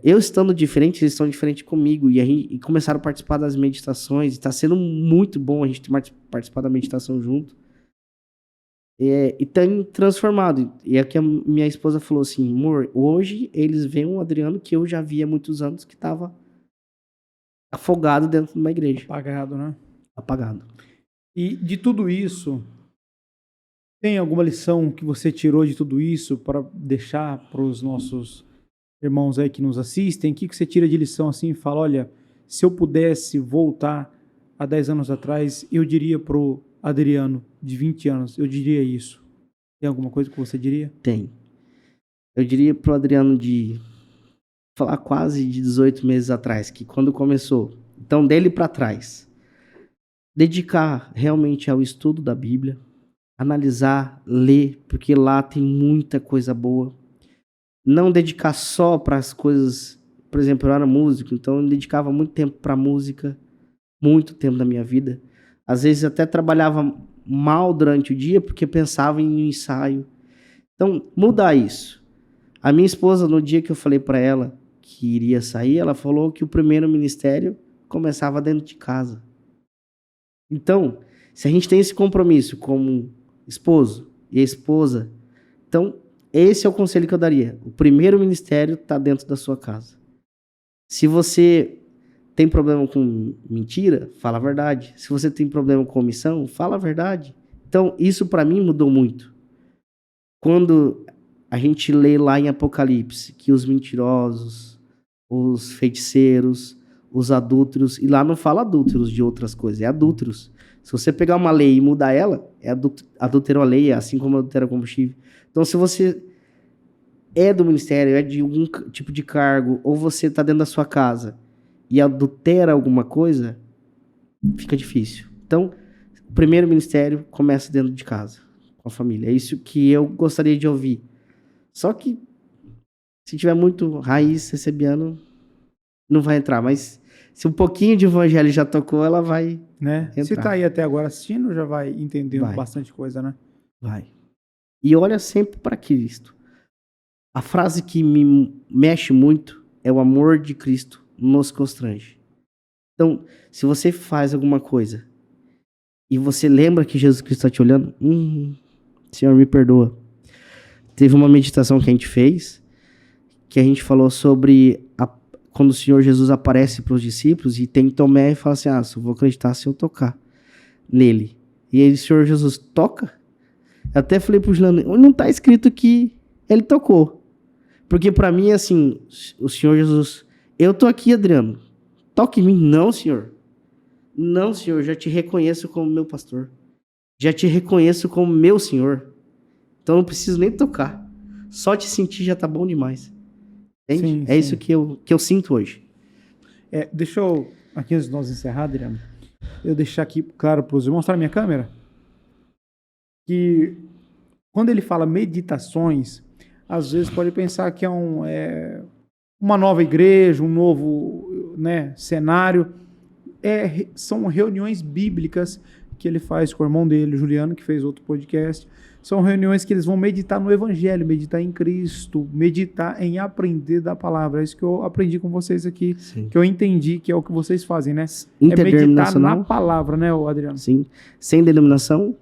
eu estando diferente, eles estão diferentes comigo. E começaram a participar das meditações. Está sendo muito bom a gente participar da meditação junto. E tem transformado. E é que a minha esposa falou assim, amor, hoje eles veem um Adriano que eu já vi há muitos anos que estava afogado dentro de uma igreja. Apagado, né? Apagado. E de tudo isso, tem alguma lição que você tirou de tudo isso para deixar para os nossos irmãos aí que nos assistem? O que você tira de lição assim e fala, olha, se eu pudesse voltar há 10 anos atrás, eu diria pro Adriano de 20 anos, eu diria isso. Tem alguma coisa que você diria? Tem. Eu diria pro Adriano de falar quase de 18 meses atrás, que quando começou, então dele para trás, dedicar realmente ao estudo da Bíblia, analisar, ler, porque lá tem muita coisa boa. Não dedicar só para as coisas, por exemplo, eu era músico, então eu dedicava muito tempo para música, muito tempo da minha vida. Às vezes até trabalhava mal durante o dia porque pensava em um ensaio. Então, mudar isso. A minha esposa, no dia que eu falei para ela que iria sair, ela falou que o primeiro ministério começava dentro de casa. Então, se a gente tem esse compromisso como esposo e esposa, então esse é o conselho que eu daria. O primeiro ministério está dentro da sua casa. Se você tem problema com mentira, fala a verdade. Se você tem problema com omissão, fala a verdade. Então, isso para mim mudou muito. Quando a gente lê lá em Apocalipse que os mentirosos, os feiticeiros, os adúlteros, e lá não fala adúlteros de outras coisas, é adúlteros. Se você pegar uma lei e mudar ela, adulterou a lei, assim como adultera combustível. Então, se você é do ministério, é de algum tipo de cargo, ou você está dentro da sua casa e adultera alguma coisa, fica difícil. Então, o primeiro ministério começa dentro de casa, com a família. É isso que eu gostaria de ouvir. Só que, se tiver muito raiz recebiano, não vai entrar. Mas se um pouquinho de evangelho já tocou, ela vai entrar. Se tá aí até agora assistindo, já vai entendendo Vai. bastante coisa, né? Vai. E olha sempre para Cristo. A frase que me mexe muito é o amor de Cristo nos constrange. Então, se você faz alguma coisa e você lembra que Jesus Cristo está te olhando, Senhor, me perdoa. Teve uma meditação que a gente fez, que a gente falou sobre quando o Senhor Jesus aparece para os discípulos e tem Tomé e fala assim, só vou acreditar se eu tocar nele. E aí o Senhor Jesus toca. Eu até falei pro Juliano, não está escrito que ele tocou. Porque para mim, assim, o Senhor Jesus, eu tô aqui, Adriano, toque em mim. Não, Senhor. Não, Senhor, já te reconheço como meu pastor. Já te reconheço como meu Senhor. Então não preciso nem tocar. Só te sentir já tá bom demais. Entende? Sim, é sim. isso que eu sinto hoje. Deixa eu, aqui antes de nós encerrar, Adriano, eu deixar aqui claro para os irmãos, mostrar a minha câmera, que quando ele fala meditações, às vezes pode pensar que é uma nova igreja, um novo cenário. São reuniões bíblicas que ele faz com o irmão dele, o Juliano, que fez outro podcast. São reuniões que eles vão meditar no Evangelho, meditar em Cristo, meditar em aprender da palavra. É isso que eu aprendi com vocês aqui, Sim. que eu entendi que é o que vocês fazem, né? É meditar Interdenominacional. na palavra, né, Adriano? Sim. Sem denominação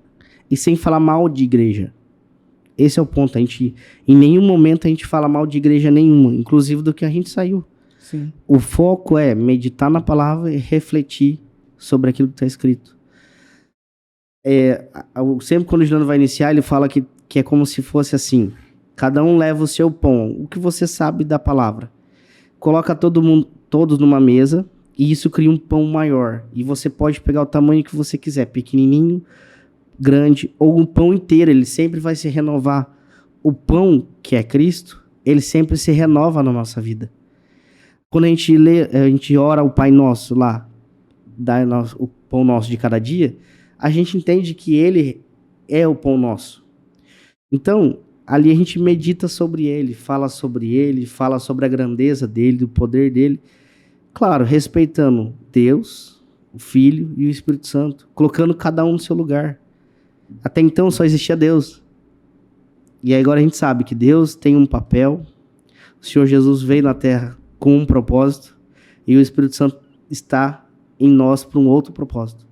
e sem falar mal de igreja. Esse é o ponto. Em nenhum momento a gente fala mal de igreja nenhuma, inclusive do que a gente saiu. Sim. O foco é meditar na palavra e refletir sobre aquilo que está escrito. Sempre quando o Juliano vai iniciar, ele fala que é como se fosse assim: cada um leva o seu pão, o que você sabe da palavra. Coloca todos numa mesa, e isso cria um pão maior. E você pode pegar o tamanho que você quiser, pequenininho, grande, ou um pão inteiro, ele sempre vai se renovar. O pão, que é Cristo, ele sempre se renova na nossa vida. Quando a gente ora o Pai Nosso lá, o pão nosso de cada dia, a gente entende que ele é o pão nosso. Então, ali a gente medita sobre ele, fala sobre a grandeza dele, do poder dele. Claro, respeitando Deus, o Filho e o Espírito Santo, colocando cada um no seu lugar. Até então só existia Deus. E aí agora a gente sabe que Deus tem um papel, o Senhor Jesus veio na Terra com um propósito, e o Espírito Santo está em nós para um outro propósito.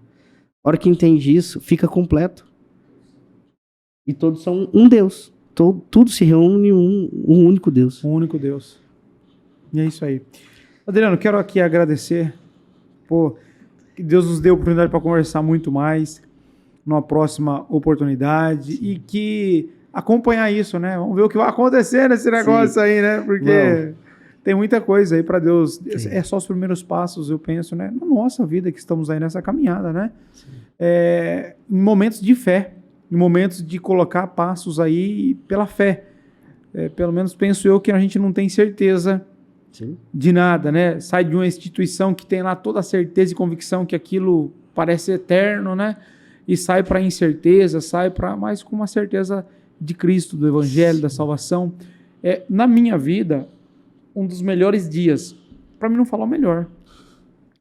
A hora que entende isso, fica completo. E todos são um Deus. Tudo se reúne em um único Deus. Um único Deus. E é isso aí. Adriano, quero aqui agradecer que Deus nos deu a oportunidade para conversar muito mais numa próxima oportunidade e que acompanhar isso, né? Vamos ver o que vai acontecer nesse negócio aí, né? Porque tem muita coisa aí para Deus. Sim. É só os primeiros passos, eu penso, né? Na nossa vida que estamos aí nessa caminhada, né? Em momentos de fé, em momentos de colocar passos aí pela fé. Pelo menos penso eu que a gente não tem certeza Sim. de nada, né? Sai de uma instituição que tem lá toda a certeza e convicção que aquilo parece eterno, né? E sai para a incerteza, mas com uma certeza de Cristo, do Evangelho, da salvação. Na minha vida, um dos melhores dias, para mim não falar o melhor,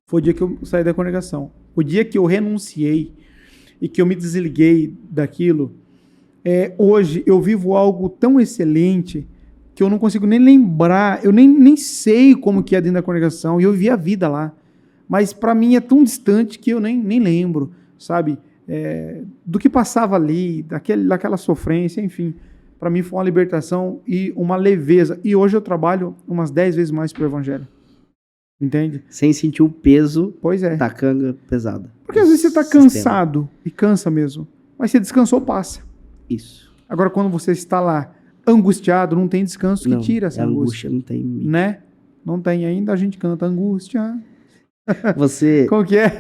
foi o dia que eu saí da congregação. O dia que eu renunciei e que eu me desliguei daquilo, hoje eu vivo algo tão excelente que eu não consigo nem lembrar, eu nem sei como que é dentro da congregação, e eu vivi a vida lá. Mas para mim é tão distante que eu nem lembro, sabe? Do que passava ali, daquela sofrência, enfim. Para mim foi uma libertação e uma leveza. E hoje eu trabalho umas 10 vezes mais pro Evangelho. Entende? Sem sentir o peso da canga pesada. Porque às vezes você está cansado, e cansa mesmo. Mas você descansou, passa. Isso. Agora quando você está lá angustiado, não tem descanso que tira essa angústia. Não tem. Né? Não tem ainda, a gente canta angústia. Você... Como que é?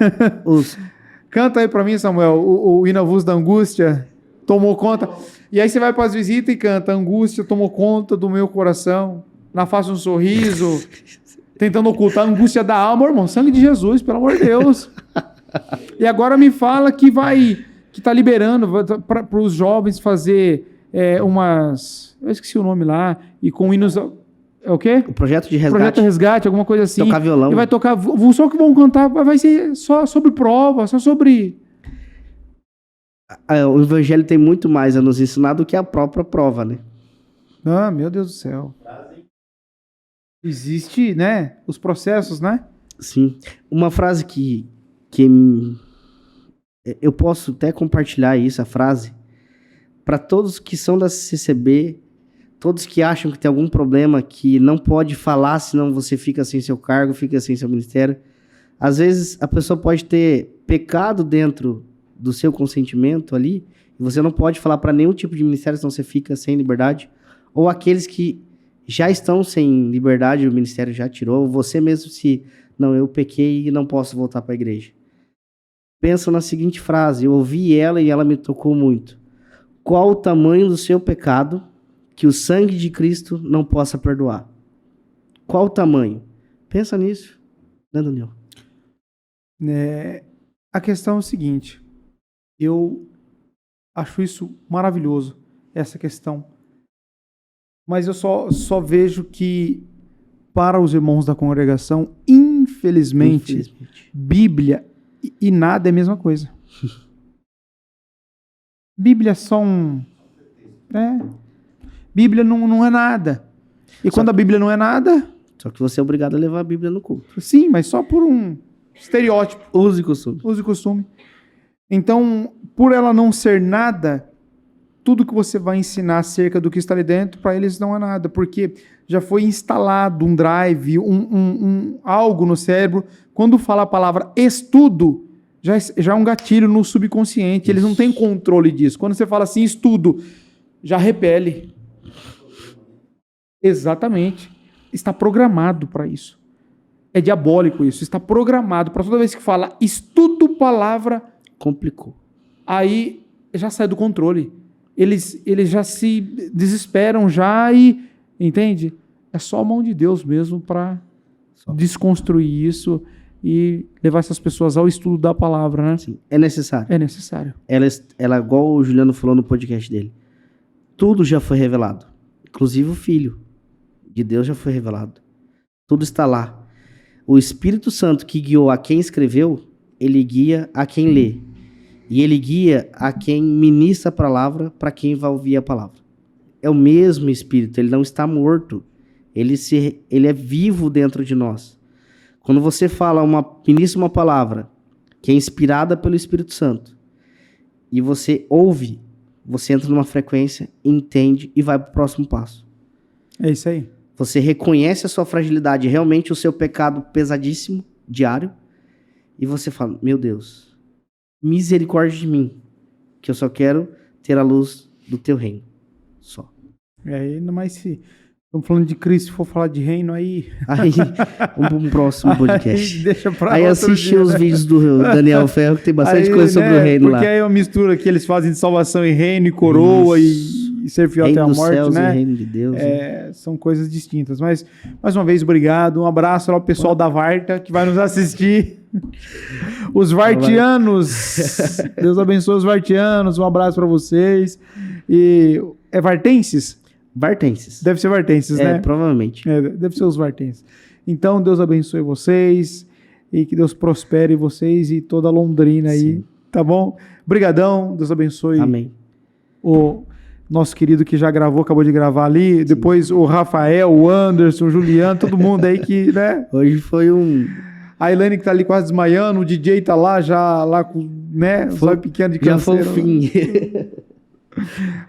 Canta aí pra mim, Samuel, o Inavus da angústia tomou conta. E aí você vai para as visitas e canta: angústia tomou conta do meu coração, na face um sorriso, tentando ocultar a angústia da alma. Irmão, sangue de Jesus, pelo amor de Deus. E agora me fala que tá liberando para os jovens fazer umas... Eu esqueci o nome lá, e com hinos... É o quê? O projeto de resgate. Projeto de resgate, alguma coisa assim. Tocar violão. E vai tocar... Só que vão cantar, vai ser só sobre prova, só sobre... O Evangelho tem muito mais a nos ensinar do que a própria prova, né? Ah, meu Deus do céu. Existe, né? Os processos, né? Sim. Uma frase que eu posso até compartilhar isso, a frase, para todos que são da CCB, todos que acham que tem algum problema, que não pode falar, senão você fica sem seu cargo, fica sem seu ministério. Às vezes a pessoa pode ter pecado dentro do seu consentimento ali, e você não pode falar para nenhum tipo de ministério, senão você fica sem liberdade. Ou aqueles que já estão sem liberdade, o ministério já tirou, você mesmo não, eu pequei e não posso voltar para a igreja. Pensa na seguinte frase, eu ouvi ela e ela me tocou muito. Qual o tamanho do seu pecado que o sangue de Cristo não possa perdoar? Qual o tamanho? Pensa nisso, né, Daniel? A questão é o seguinte, eu acho isso maravilhoso, essa questão. Mas eu só vejo que, para os irmãos da congregação, infelizmente. Bíblia e nada é a mesma coisa. Bíblia é só Bíblia não é nada. E quando a Bíblia não é nada, Só que você é obrigado a levar a Bíblia no culto. sim, mas só por um estereótipo. Use e costume. Uso e costume. Então, por ela não ser nada, tudo que você vai ensinar acerca do que está ali dentro, para eles não é nada, porque já foi instalado um drive, algo no cérebro. Quando fala a palavra estudo, já é um gatilho no subconsciente. Eles não têm controle disso. Quando você fala assim, estudo, já repele. Exatamente. Está programado para isso. É diabólico isso. Está programado para toda vez que fala estudo palavra, Complicou. aí já sai do controle. Eles já se desesperam já e, entende? É só a mão de Deus mesmo para desconstruir isso e levar essas pessoas ao estudo da palavra, né? Sim, é necessário. É necessário. Ela, igual o Juliano falou no podcast dele, tudo já foi revelado. Inclusive o Filho de Deus já foi revelado. Tudo está lá. O Espírito Santo que guiou a quem escreveu, ele guia a quem lê. E ele guia a quem ministra a palavra para quem vai ouvir a palavra. É o mesmo Espírito, ele não está morto. Ele é vivo dentro de nós. Quando você ministra uma palavra que é inspirada pelo Espírito Santo e você ouve, você entra numa frequência, entende e vai para o próximo passo. É isso aí. Você reconhece a sua fragilidade, realmente o seu pecado pesadíssimo, diário, e você fala, meu Deus, misericórdia de mim, que eu só quero ter a luz do teu reino. Só. Ainda mais se estamos falando de Cristo, se for falar de reino, aí... Aí, vamos para um próximo podcast. Aí deixa pra aí outro assistir dia, os né? vídeos do Daniel Ferro, que tem bastante Aí, coisa sobre né, o reino lá. Porque aí é uma mistura que eles fazem de salvação e reino e coroa e ser fiel Reino até a dos morte, céus né? e reino de Deus. São coisas distintas. Mas, mais uma vez, obrigado. Um abraço ao pessoal da Varta que vai nos assistir. Os vartianos. Deus abençoe os vartianos. Um abraço para vocês. E é vartenses? Vartenses. Deve ser vartenses, né? Provavelmente. Deve ser os vartenses. Então, Deus abençoe vocês e que Deus prospere vocês e toda Londrina aí. Sim. Tá bom? Brigadão. Deus abençoe. Amém. O nosso querido que já gravou, acabou de gravar ali. Sim. Depois o Rafael, o Anderson, o Juliano, todo mundo aí que, né? Hoje foi A Elaine que tá ali quase desmaiando, o DJ tá lá, já lá com, né? Foi pequeno de já canseiro. foi o fim.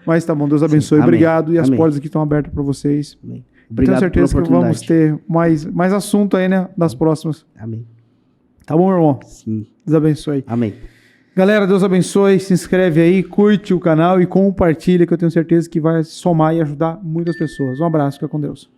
Mas tá bom, Deus abençoe. Sim, obrigado. E as amém. portas aqui estão abertas para vocês. Amém. Obrigado. Tenho certeza que vamos ter mais assunto aí, né? Das próximas. Amém. Tá bom, irmão? Sim. Deus abençoe. Amém. Galera, Deus abençoe. Se inscreve aí, curte o canal e compartilha, que eu tenho certeza que vai somar e ajudar muitas pessoas. Um abraço, fica com Deus.